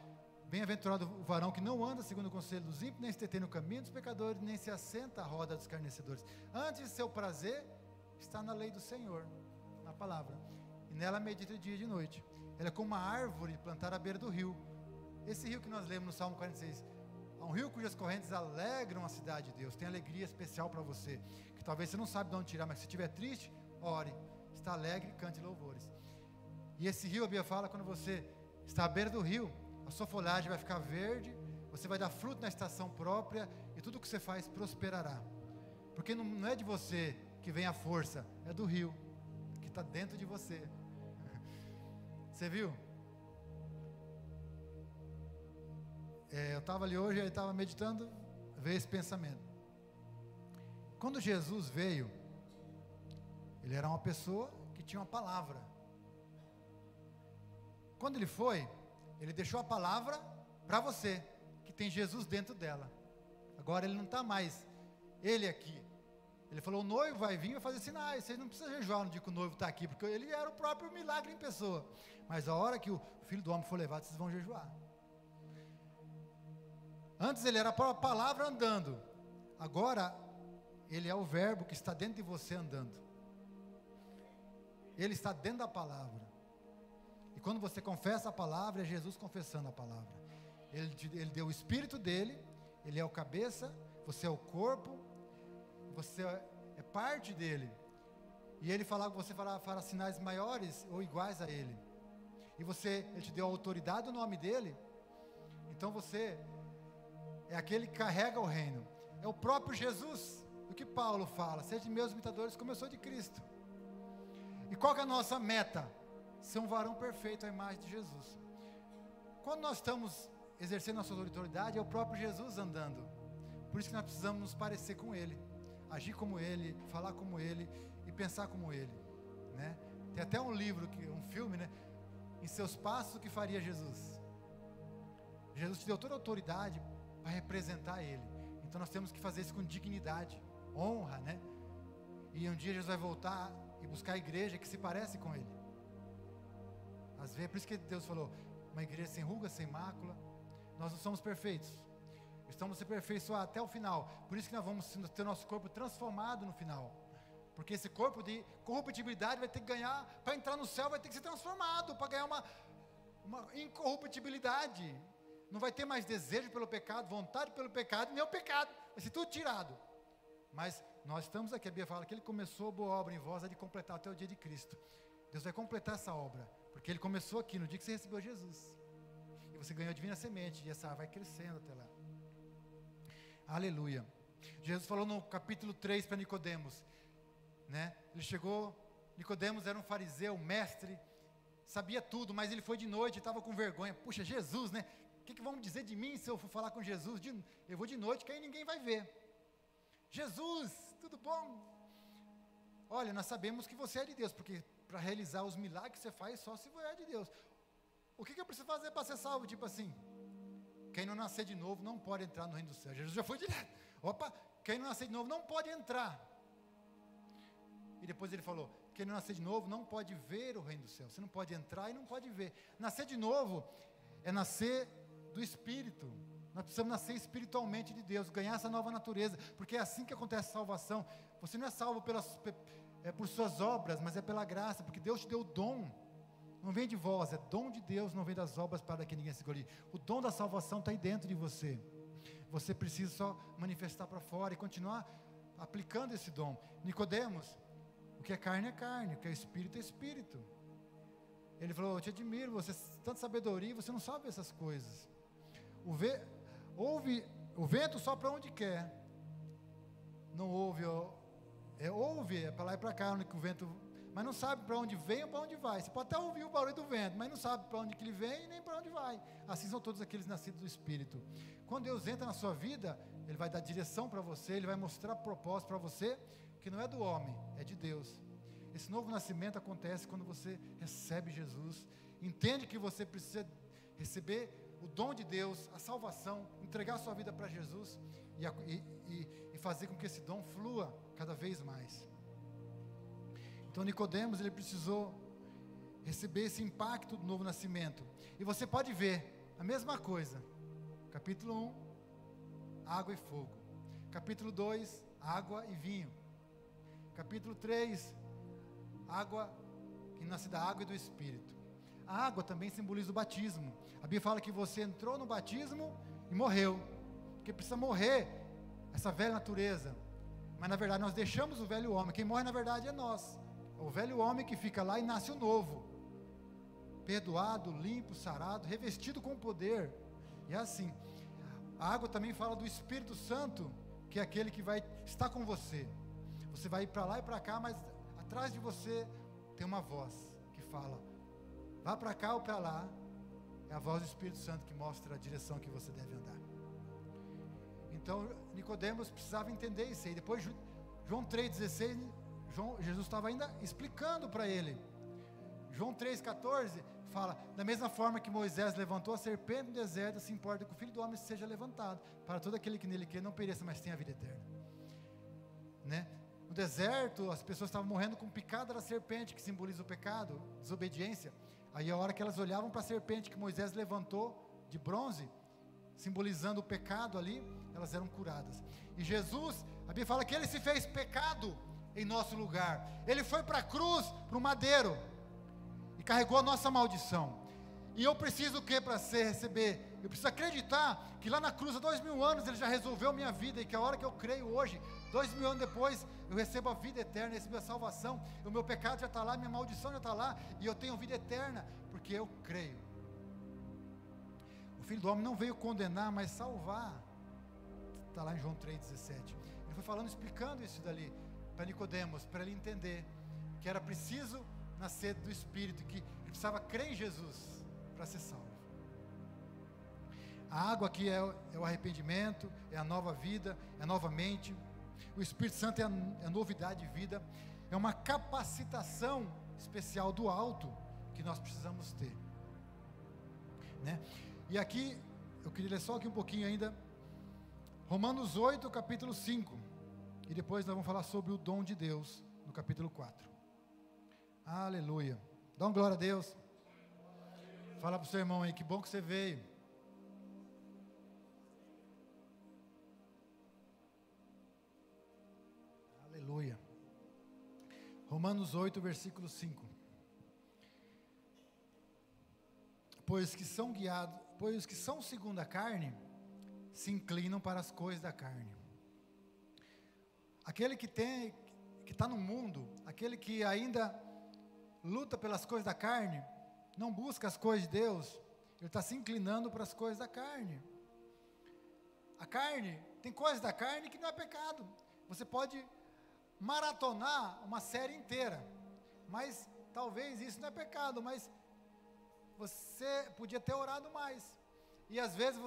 bem-aventurado o varão que não anda segundo o conselho dos ímpios, nem se detém no caminho dos pecadores, nem se assenta à roda dos escarnecedores. Antes, seu prazer está na lei do Senhor, na palavra, e nela medita dia e de noite. Ela é como uma árvore plantada à beira do rio. Esse rio que nós lemos no Salmo 46, há um rio cujas correntes alegram a cidade de Deus. Tem alegria especial para você, que talvez você não sabe de onde tirar, mas se estiver triste, ore, está alegre, cante louvores. E esse rio, a Bíblia fala, quando você está à beira do rio, a sua folhagem vai ficar verde, você vai dar fruto na estação própria, e tudo que você faz prosperará, porque não é de você que vem a força, é do rio, que está dentro de você. Você viu? Eu estava ali hoje, eu estava meditando, veio esse pensamento. Quando Jesus veio, ele era uma pessoa que tinha uma palavra. Quando ele foi, ele deixou a palavra para você, que tem Jesus dentro dela. Agora ele não está mais, ele aqui. Ele falou, o noivo vai vir e vai fazer sinais, vocês não precisam jejuar no dia que o noivo está aqui, porque ele era o próprio milagre em pessoa. Mas a hora que o Filho do Homem for levado, vocês vão jejuar. Antes ele era a palavra andando, agora ele é o verbo que está dentro de você andando. Ele está dentro da palavra. E quando você confessa a palavra, é Jesus confessando a palavra. Ele deu o Espírito dele, ele é o cabeça, você é o corpo, você é parte dele. E ele falava que você fará sinais maiores ou iguais a ele. E ele te deu a autoridade do nome dele. Então você é aquele que carrega o reino. É o próprio Jesus, do que Paulo fala, seja meus imitadores como eu sou de Cristo. E qual que é a nossa meta? Ser um varão perfeito à imagem de Jesus. Quando nós estamos exercendo nossa autoridade, é o próprio Jesus andando. Por isso que nós precisamos nos parecer com ele, agir como ele, falar como ele e pensar como ele, né? Tem até um livro, um filme, né? Em seus passos, o que faria Jesus? Jesus te deu toda a autoridade para representar ele. Então nós temos que fazer isso com dignidade, honra, né? E um dia Jesus vai voltar e buscar a igreja que se parece com ele. Às vezes, por isso que Deus falou, uma igreja sem ruga, sem mácula. Nós não somos perfeitos, estamos se aperfeiçoar até o final. Por isso que nós vamos ter nosso corpo transformado no final, porque esse corpo de corruptibilidade vai ter que ganhar, para entrar no céu vai ter que ser transformado, para ganhar uma incorruptibilidade. Não vai ter mais desejo pelo pecado, vontade pelo pecado, nem o pecado, vai ser tudo tirado. Mas nós estamos aqui, a Bíblia fala que ele começou a boa obra em vós, é de completar até o dia de Cristo. Deus vai completar essa obra, porque ele começou aqui no dia que você recebeu Jesus, e você ganhou a divina semente, e essa vai crescendo até lá. Aleluia. Jesus falou no capítulo 3 para Nicodemos, né? Ele chegou, Nicodemos era um fariseu, mestre, sabia tudo, mas ele foi de noite, estava com vergonha. Puxa, Jesus, né? O que vão dizer de mim se eu for falar com Jesus? Eu vou de noite, que aí ninguém vai ver. Jesus, tudo bom? Olha, nós sabemos que você é de Deus, porque para realizar os milagres que você faz, só se você é de Deus. O que eu preciso fazer para ser salvo? Tipo assim, quem não nascer de novo não pode entrar no reino do céu. Jesus já foi direto. Opa, quem não nascer de novo não pode entrar. E depois ele falou, quem não nascer de novo não pode ver o reino do céu. Você não pode entrar e não pode ver. Nascer de novo é nascer do Espírito. Nós precisamos nascer espiritualmente de Deus, ganhar essa nova natureza, porque é assim que acontece a salvação. Você não é salvo por suas obras, mas é pela graça, porque Deus te deu o dom. Não vem de vós, é dom de Deus, não vem das obras para que ninguém se glorie. O dom da salvação está aí dentro de você. Você precisa só manifestar para fora e continuar aplicando esse dom. Nicodemos, o que é carne, o que é espírito, é espírito. Ele falou, eu te admiro, você tem tanta sabedoria, você não sabe essas coisas. O vento sopra onde quer. Não ouve, ouve, é para lá e para cá, onde que o vento, mas não sabe para onde vem ou para onde vai. Você pode até ouvir o barulho do vento, mas não sabe para onde que ele vem e nem para onde vai. Assim são todos aqueles nascidos do Espírito. Quando Deus entra na sua vida, Ele vai dar direção para você, Ele vai mostrar propósito para você, que não é do homem, é de Deus. Esse novo nascimento acontece quando você recebe Jesus, entende que você precisa receber o dom de Deus, a salvação, entregar a sua vida para Jesus e fazer com que esse dom flua cada vez mais. Então Nicodemos, ele precisou receber esse impacto do novo nascimento. E você pode ver a mesma coisa. Capítulo 1, água e fogo. Capítulo 2, água e vinho. capítulo 3, água, que nasce da água e do Espírito. A água também simboliza o batismo. A Bíblia fala que você entrou no batismo e morreu, porque precisa morrer essa velha natureza. Mas na verdade nós deixamos o velho homem. Quem morre na verdade é nós. É o velho homem que fica lá e nasce o novo, perdoado, limpo, sarado, revestido com poder. E é assim. A água também fala do Espírito Santo, que é aquele que vai estar com você. Você vai ir para lá e para cá, mas atrás de você tem uma voz que fala: vá para cá ou para lá. É a voz do Espírito Santo que mostra a direção que você deve andar. Então Nicodemos precisava entender isso aí. Depois João 3,16, Jesus estava ainda explicando para ele. João 3,14 fala: da mesma forma que Moisés levantou a serpente no deserto, se importa que o Filho do Homem seja levantado, para todo aquele que nele crê não pereça, mas tenha a vida eterna. Né? No deserto, as pessoas estavam morrendo com picada da serpente, que simboliza o pecado, desobediência. Aí a hora que elas olhavam para a serpente que Moisés levantou, de bronze, simbolizando o pecado ali, elas eram curadas. E Jesus, a Bíblia fala que ele se fez pecado em nosso lugar. Ele foi para a cruz, para o madeiro, e carregou a nossa maldição. E eu preciso o que para receber? Eu preciso acreditar que lá na cruz há 2000 anos ele já resolveu minha vida, e que a hora que eu creio hoje, 2000 anos depois, eu recebo a vida eterna, recebo a salvação. O meu pecado já está lá, minha maldição já está lá, e eu tenho vida eterna, porque eu creio. O Filho do Homem não veio condenar, mas salvar. Está lá em João 3,17. Ele foi falando, explicando isso dali para Nicodemos, para ele entender que era preciso nascer do Espírito, que ele precisava crer em Jesus para ser salvo. A água aqui é o arrependimento, é a nova vida, é a nova mente. O Espírito Santo é a novidade de vida, é uma capacitação especial do alto que nós precisamos ter, né? E aqui, eu queria ler só aqui um pouquinho ainda, Romanos 8, capítulo 5, e depois nós vamos falar sobre o dom de Deus, no capítulo 4, aleluia, dá uma glória a Deus, fala para o seu irmão aí, que bom que você veio. Aleluia. Romanos 8, versículo 5. Pois os que são segundo a carne, se inclinam para as coisas da carne. Aquele que está no mundo, aquele que ainda luta pelas coisas da carne, não busca as coisas de Deus, ele está se inclinando para as coisas da carne. A carne, tem coisas da carne que não é pecado. Você pode maratonar uma série inteira, mas talvez isso não é pecado, mas você podia ter orado mais. E às vezes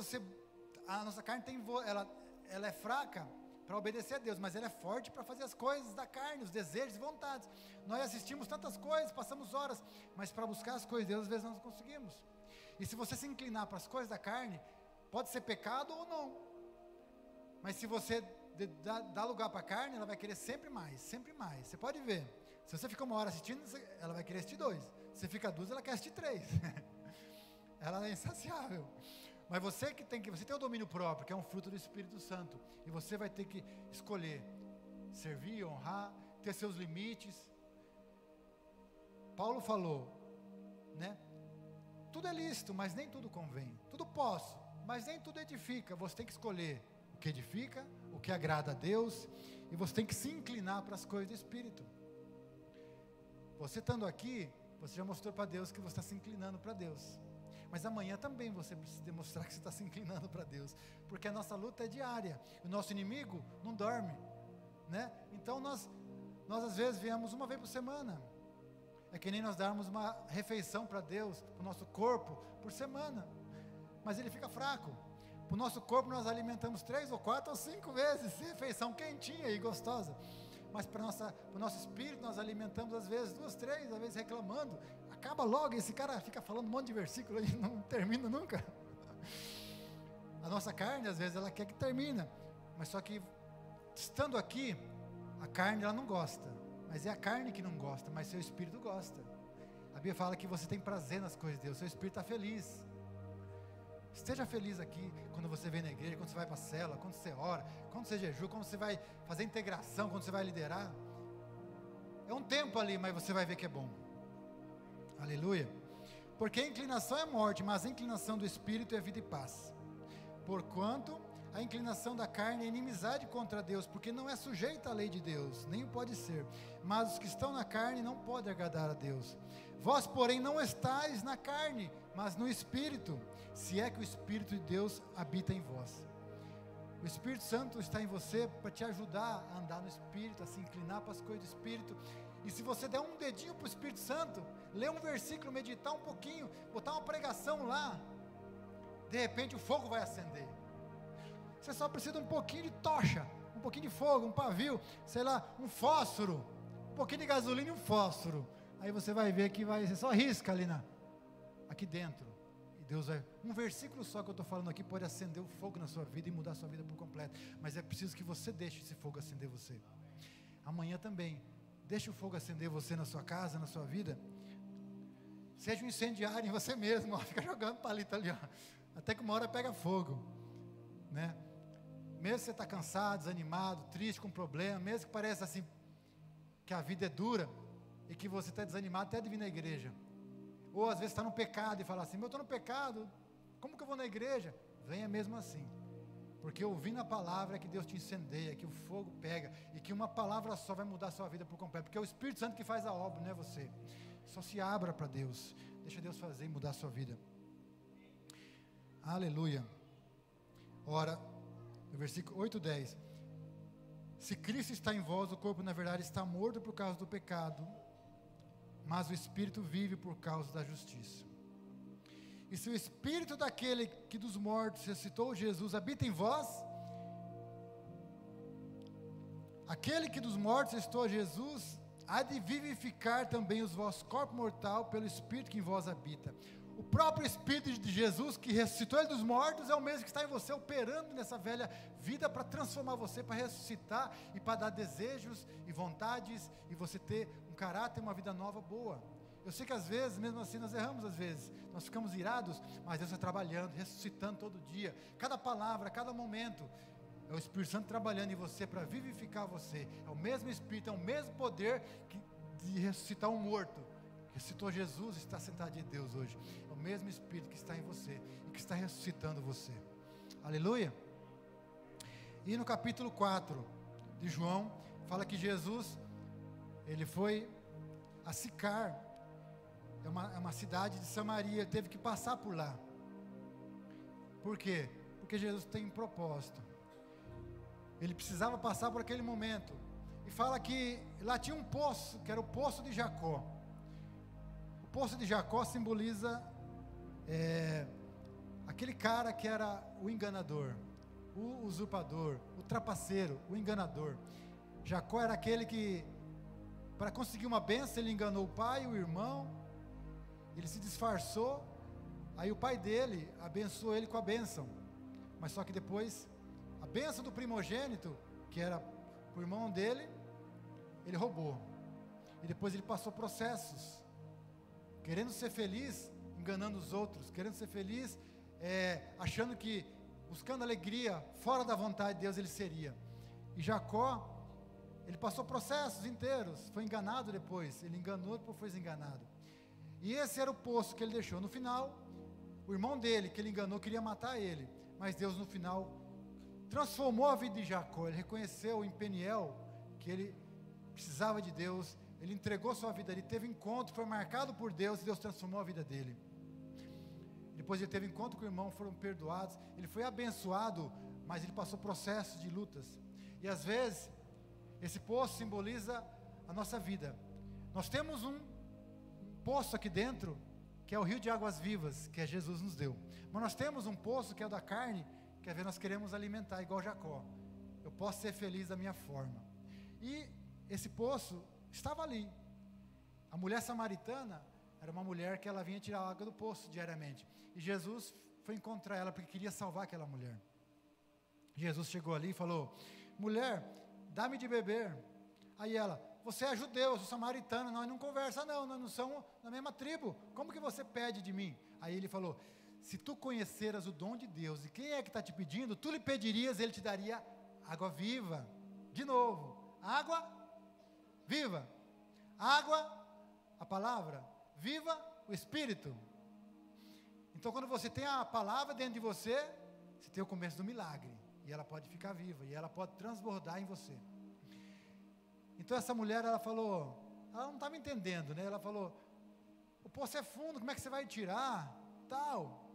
a nossa carne ela é fraca para obedecer a Deus, mas ela é forte para fazer as coisas da carne, os desejos e vontades. Nós assistimos tantas coisas, passamos horas, mas para buscar as coisas de Deus, às vezes nós não conseguimos. E se você se inclinar para as coisas da carne, pode ser pecado ou não, mas se você dá lugar para a carne, ela vai querer sempre mais, sempre mais. Você pode ver, se você fica uma hora assistindo, ela vai querer assistir 2, se você fica 2, ela quer assistir 3, ela é insaciável. Mas você tem o domínio próprio, que é um fruto do Espírito Santo, e você vai ter que escolher, servir, honrar, ter seus limites. Paulo falou, né? Tudo é lícito, mas nem tudo convém. Tudo posso, mas nem tudo edifica. Você tem que escolher o que edifica, o que agrada a Deus, e você tem que se inclinar para as coisas do Espírito. Você estando aqui, você já mostrou para Deus que você está se inclinando para Deus. Mas amanhã também você precisa demonstrar que você está se inclinando para Deus, porque a nossa luta é diária, o nosso inimigo não dorme, né? Então nós às vezes viemos uma vez por semana, é que nem nós darmos uma refeição para Deus, para o nosso corpo, por semana, mas ele fica fraco. Para o nosso corpo nós alimentamos 3 ou 4 ou 5 vezes, refeição quentinha e gostosa, mas para o nosso espírito nós alimentamos às vezes 2, 3, às vezes reclamando. Acaba logo, esse cara fica falando um monte de versículo e não termina nunca. A nossa carne às vezes ela quer que termine, mas só que estando aqui, a carne ela não gosta, mas é a carne que não gosta, mas seu espírito gosta. A Bíblia fala que você tem prazer nas coisas de Deus, seu espírito está feliz. Esteja feliz aqui, quando você vem na igreja, quando você vai para a cela, quando você ora, quando você jejua, quando você vai fazer integração, quando você vai liderar. É um tempo ali, mas você vai ver que é bom. Aleluia. Porque a inclinação é morte, mas a inclinação do Espírito é vida e paz. Porquanto a inclinação da carne é inimizade contra Deus, porque não é sujeita à lei de Deus, nem o pode ser. Mas os que estão na carne não podem agradar a Deus. Vós, porém, não estáis na carne, mas no Espírito, se é que o Espírito de Deus habita em vós. O Espírito Santo está em você para te ajudar a andar no Espírito, a se inclinar para as coisas do Espírito. E se você der um dedinho para o Espírito Santo, ler um versículo, meditar um pouquinho, botar uma pregação lá, de repente o fogo vai acender. Você só precisa de um pouquinho de tocha, um pouquinho de fogo, um pavio, sei lá, um fósforo, um pouquinho de gasolina e um fósforo. Aí você vai ver que você só risca ali aqui dentro. E Deus vai, um versículo só que eu estou falando aqui pode acender o fogo na sua vida e mudar a sua vida por completo. Mas é preciso que você deixe esse fogo acender você. Amanhã também, deixe o fogo acender você na sua casa, na sua vida. Seja um incendiário em você mesmo, ó, fica jogando palito ali, ó, até que uma hora pega fogo, né? Mesmo que você está cansado, desanimado, triste, com problema, mesmo que pareça assim, que a vida é dura, e que você está desanimado até de vir na igreja, ou às vezes está no pecado, e fala assim, eu estou no pecado, como que eu vou na igreja? Venha mesmo assim, porque ouvindo a palavra é que Deus te incendeia, que o fogo pega, e que uma palavra só vai mudar a sua vida por completo, porque é o Espírito Santo que faz a obra, não é você. Só se abra para Deus, deixa Deus fazer e mudar a sua vida. Aleluia. Ora, no versículo 8:10, se Cristo está em vós, o corpo na verdade está morto por causa do pecado, mas o Espírito vive por causa da justiça. E se o Espírito daquele que dos mortos ressuscitou Jesus habita em vós, aquele que dos mortos ressuscitou Jesus há de vivificar também os vossos corpos mortais pelo Espírito que em vós habita. O próprio Espírito de Jesus que ressuscitou ele dos mortos é o mesmo que está em você, operando nessa velha vida para transformar você, para ressuscitar e para dar desejos e vontades e você ter um caráter, uma vida nova boa. Eu sei que às vezes, mesmo assim, nós erramos às vezes, nós ficamos irados, mas Deus está trabalhando, ressuscitando todo dia, cada palavra, cada momento. É o Espírito Santo trabalhando em você para vivificar você. É o mesmo Espírito, é o mesmo poder de ressuscitar um morto. Ressuscitou Jesus e está sentado de Deus hoje. É o mesmo Espírito que está em você e que está ressuscitando você. Aleluia. E no capítulo 4 de João, fala que Jesus, ele foi a Sicar, é uma cidade de Samaria, ele teve que passar por lá. Por quê? Porque Jesus tem um propósito. Ele precisava passar por aquele momento. E fala que lá tinha um poço, que era o poço de Jacó. O poço de Jacó simboliza aquele cara que era o enganador, o usurpador, o trapaceiro, o enganador. Jacó era aquele que, para conseguir uma bênção, ele enganou o pai, o irmão, ele se disfarçou, aí o pai dele abençoou ele com a bênção, mas só que depois, a bênção do primogênito, que era o irmão dele, ele roubou, e depois ele passou processos, querendo ser feliz, enganando os outros, querendo ser feliz, achando que, buscando alegria, fora da vontade de Deus ele seria. E Jacó, ele passou processos inteiros, foi enganado depois, ele enganou, depois foi enganado. E esse era o poço que ele deixou. No final, o irmão dele, que ele enganou, queria matar ele, mas Deus no final transformou a vida de Jacó. Ele reconheceu em Peniel que ele precisava de Deus, ele entregou sua vida, ele teve encontro, foi marcado por Deus, e Deus transformou a vida dele. Depois ele teve encontro com o irmão, foram perdoados, ele foi abençoado, mas ele passou processos de lutas. E às vezes, esse poço simboliza a nossa vida. Nós temos um poço aqui dentro, que é o rio de águas vivas, que Jesus nos deu. Mas nós temos um poço que é o da carne, que às vezes nós queremos alimentar, igual Jacó. Eu posso ser feliz da minha forma. E esse poço estava ali. A mulher samaritana era uma mulher que ela vinha tirar água do poço diariamente. E Jesus foi encontrar ela porque queria salvar aquela mulher. Jesus chegou ali e falou: mulher, dá-me de beber. Aí ela: você é judeu, eu sou samaritano, nós não conversamos não, nós não somos da mesma tribo, como que você pede de mim? Aí ele falou: se tu conheceras o dom de Deus, e quem é que está te pedindo, tu lhe pedirias, ele te daria água viva. De novo, água viva. Água, a palavra. Viva, o Espírito. Então, quando você tem a palavra dentro de você, você tem o começo do milagre. E ela pode ficar viva, e ela pode transbordar em você. Então, essa mulher, ela falou, ela não estava entendendo, né? Ela falou, o poço é fundo, como é que você vai tirar? Tal,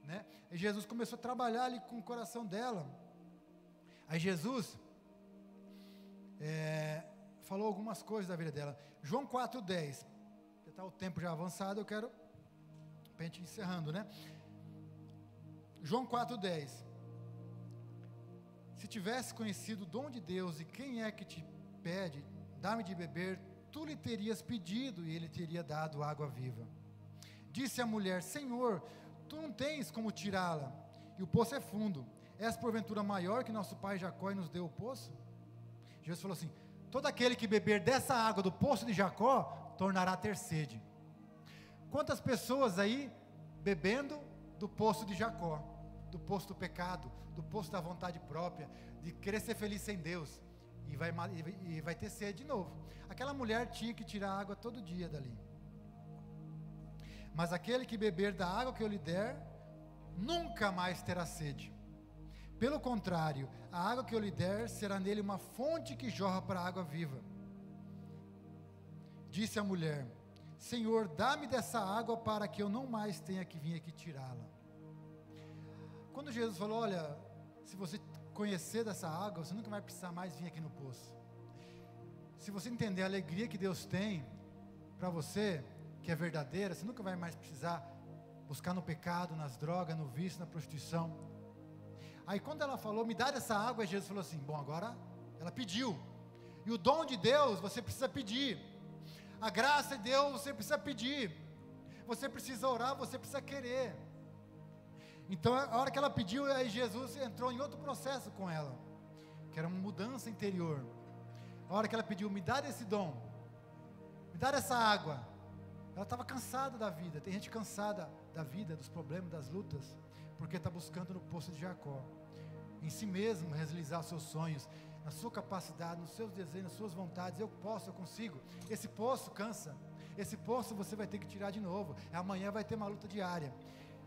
né? E Jesus começou a trabalhar ali com o coração dela. Aí Jesus falou algumas coisas da vida dela. João 4,10. Já está o tempo já avançado, eu quero para a gente encerrando, né? João 4,10. Se tivesse conhecido o dom de Deus e quem é que te pede, dá-me de beber, tu lhe terias pedido e ele teria dado água viva. Disse a mulher, Senhor, tu não tens como tirá-la, e o poço é fundo. És porventura maior que nosso pai Jacó e nos deu o poço? Jesus falou assim, todo aquele que beber dessa água do poço de Jacó, tornará a ter sede. Quantas pessoas aí, bebendo do poço de Jacó, do poço do pecado, do poço da vontade própria, de querer ser feliz sem Deus, e vai ter sede de novo. Aquela mulher tinha que tirar água todo dia dali. Mas aquele que beber da água que eu lhe der, nunca mais terá sede. Pelo contrário, a água que eu lhe der será nele uma fonte que jorra para a água viva. Disse a mulher, Senhor, dá-me dessa água para que eu não mais tenha que vir aqui tirá-la. Quando Jesus falou, olha, se você conhecer dessa água, você nunca vai precisar mais vir aqui no poço. Se você entender a alegria que Deus tem para você, que é verdadeira, você nunca vai mais precisar buscar no pecado, nas drogas, no vício, na prostituição. Aí quando ela falou, me dá dessa água, Jesus falou assim, bom, agora ela pediu. E o dom de Deus, você precisa pedir. A graça de Deus, você precisa pedir. Você precisa orar, você precisa querer. Então a hora que ela pediu, aí Jesus entrou em outro processo com ela, que era uma mudança interior. A hora que ela pediu, me dá desse dom, me dá dessa água. Ela estava cansada da vida. Tem gente cansada da vida, dos problemas, das lutas, porque está buscando no poço de Jacó, em si mesmo realizar os seus sonhos, na sua capacidade, nos seus desejos, nas suas vontades. Eu posso, eu consigo. Esse poço cansa. Esse poço você vai ter que tirar de novo. Amanhã vai ter uma luta diária.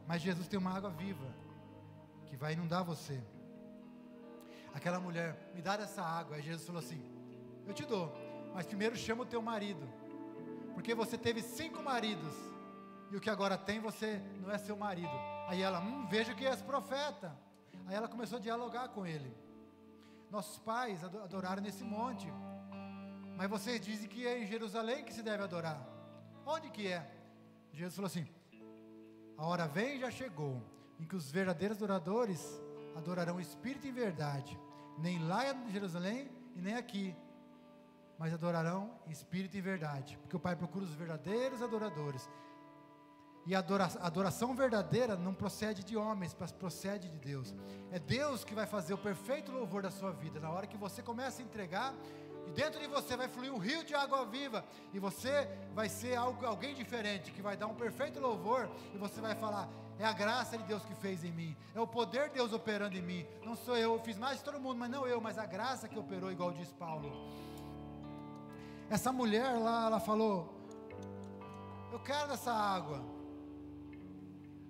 Mas Jesus tem uma água viva que vai inundar você. Aquela mulher, me dá essa água. Aí Jesus falou assim, eu te dou, mas primeiro chama o teu marido, porque você teve 5 maridos, e o que agora tem você não é seu marido. Aí ela, vejo que és profeta. Aí ela começou a dialogar com ele. Nossos pais adoraram nesse monte, mas vocês dizem que é em Jerusalém que se deve adorar. Onde que é? Jesus falou assim, a hora vem e já chegou, em que os verdadeiros adoradores adorarão o Espírito em verdade, nem lá em Jerusalém e nem aqui, mas adorarão em Espírito e verdade, porque o Pai procura os verdadeiros adoradores. E a adoração verdadeira não procede de homens, mas procede de Deus. É Deus que vai fazer o perfeito louvor da sua vida. Na hora que você começa a entregar, e dentro de você vai fluir um rio de água viva, e você vai ser alguém diferente, que vai dar um perfeito louvor, e você vai falar, é a graça de Deus que fez em mim, é o poder de Deus operando em mim. Não sou eu fiz mais de todo mundo, mas não eu, mas a graça que operou, igual diz Paulo. Essa mulher lá, ela falou, eu quero dessa água.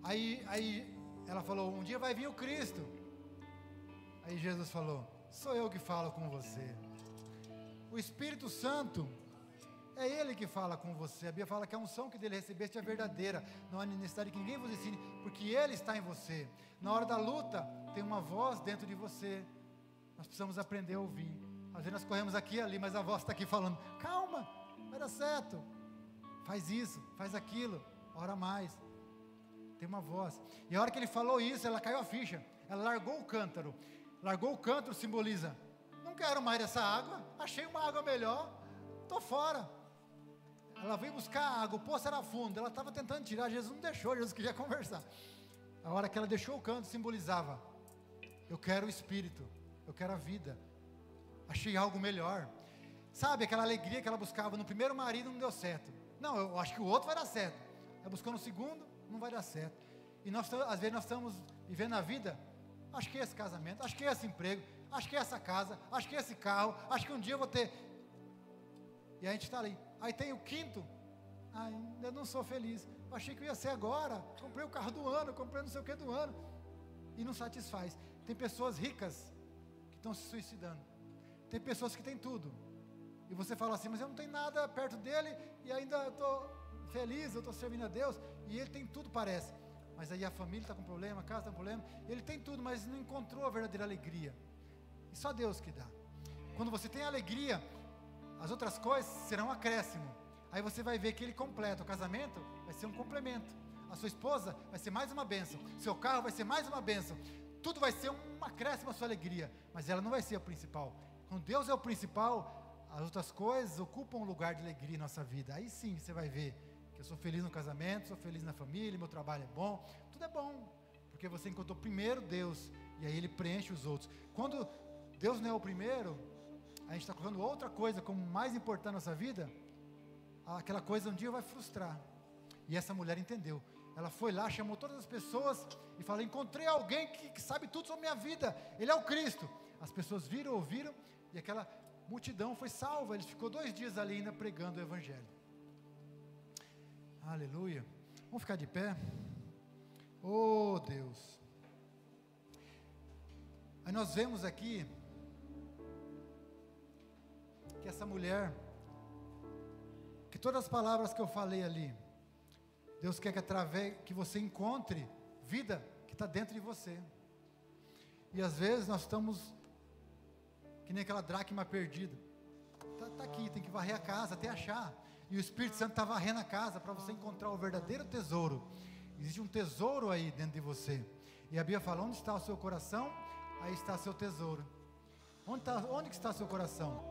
Aí ela falou, um dia vai vir o Cristo. Aí Jesus falou, sou eu que falo com você. O Espírito Santo, é Ele que fala com você. A Bíblia fala que a unção que dele recebeste é verdadeira. Não há necessidade que ninguém vos ensine, porque Ele está em você. Na hora da luta, tem uma voz dentro de você. Nós precisamos aprender a ouvir. Às vezes nós corremos aqui e ali, mas a voz está aqui falando, calma, vai dar certo. Faz isso, faz aquilo, ora mais. Tem uma voz. E a hora que ele falou isso, ela caiu a ficha. Ela largou o cântaro. Largou o cântaro simboliza, não quero mais dessa água, achei uma água melhor, estou fora. Ela veio buscar água, o poço era fundo, ela estava tentando tirar, Jesus não deixou, Jesus queria conversar. A hora que ela deixou o cântaro simbolizava, eu quero o Espírito, eu quero a vida, achei algo melhor. Sabe aquela alegria que ela buscava no primeiro marido, não deu certo. Não, eu acho que o outro vai dar certo. Ela buscou no segundo, não vai dar certo. E nós, às vezes nós estamos vivendo a vida, acho que é esse casamento, acho que é esse emprego, acho que é essa casa, acho que é esse carro, acho que um dia eu vou ter. E a gente está ali, Aí tem o quinto, ainda não sou feliz. Achei que ia ser agora, comprei o carro do ano, comprei não sei o que do ano, e não satisfaz. Tem pessoas ricas que estão se suicidando. Tem pessoas que têm tudo, e você fala assim, mas eu não tenho nada perto dele, e ainda estou feliz, eu estou servindo a Deus, e ele tem tudo, parece, mas aí a família está com problema, a casa está com problema, ele tem tudo, mas não encontrou a verdadeira alegria, e só Deus que dá. Quando você tem alegria, as outras coisas serão um acréscimo. Aí você vai ver que ele completa. O casamento vai ser um complemento. A sua esposa vai ser mais uma bênção. Seu carro vai ser mais uma bênção. Tudo vai ser um acréscimo à sua alegria. Mas ela não vai ser a principal. Quando Deus é o principal, as outras coisas ocupam um lugar de alegria em nossa vida. Aí sim você vai ver que eu sou feliz no casamento, sou feliz na família, meu trabalho é bom. Tudo é bom. Porque você encontrou primeiro Deus. E aí Ele preenche os outros. Quando Deus não é o primeiro, a gente está colocando outra coisa como mais importante na nossa vida, aquela coisa um dia vai frustrar. E essa mulher entendeu. Ela foi lá, chamou todas as pessoas e falou, encontrei alguém que sabe tudo sobre a minha vida, ele é o Cristo. As pessoas viram, ouviram, e aquela multidão foi salva. Ele ficou 2 dias ali ainda pregando o Evangelho. Aleluia. Vamos ficar de pé. Oh Deus. Aí nós vemos aqui que essa mulher, que todas as palavras que eu falei ali, Deus quer que através que você encontre vida que está dentro de você. E às vezes nós estamos que nem aquela dracma perdida. Está aqui, tem que varrer a casa até achar. E o Espírito Santo está varrendo a casa para você encontrar o verdadeiro tesouro. Existe um tesouro aí dentro de você. E a Bíblia fala, onde está o seu coração? Aí está o seu tesouro. Onde que está o seu coração?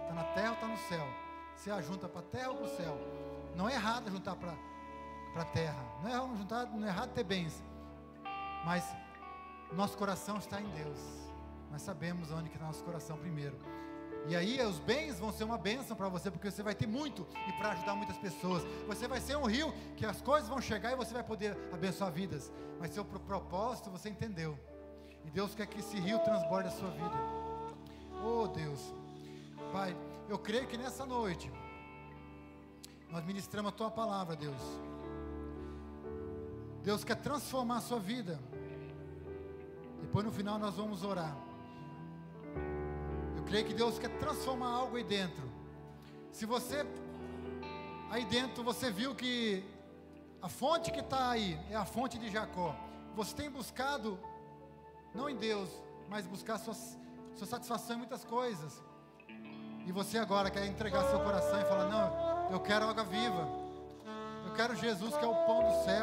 Está na terra ou está no céu? Você ajunta para a terra ou para o céu? Não é errado juntar para a terra, não é errado ter bens, mas nosso coração está em Deus. Nós sabemos onde que está nosso coração primeiro. E aí os bens vão ser uma bênção para você, porque você vai ter muito e para ajudar muitas pessoas. Você vai ser um rio que as coisas vão chegar e você vai poder abençoar vidas. Mas seu propósito você entendeu. E Deus quer que esse rio transborde a sua vida. Oh Deus, Pai, eu creio que nessa noite nós ministramos a Tua palavra, Deus. Deus quer transformar a sua vida. Depois no final nós vamos orar. Eu creio que Deus quer transformar algo aí dentro. Se você, aí dentro, você viu que a fonte que está aí é a fonte de Jacó. Você tem buscado, não em Deus, mas buscar sua satisfação em muitas coisas. E você agora quer entregar seu coração e falar, não, eu quero água viva. Eu quero Jesus que é o pão do céu.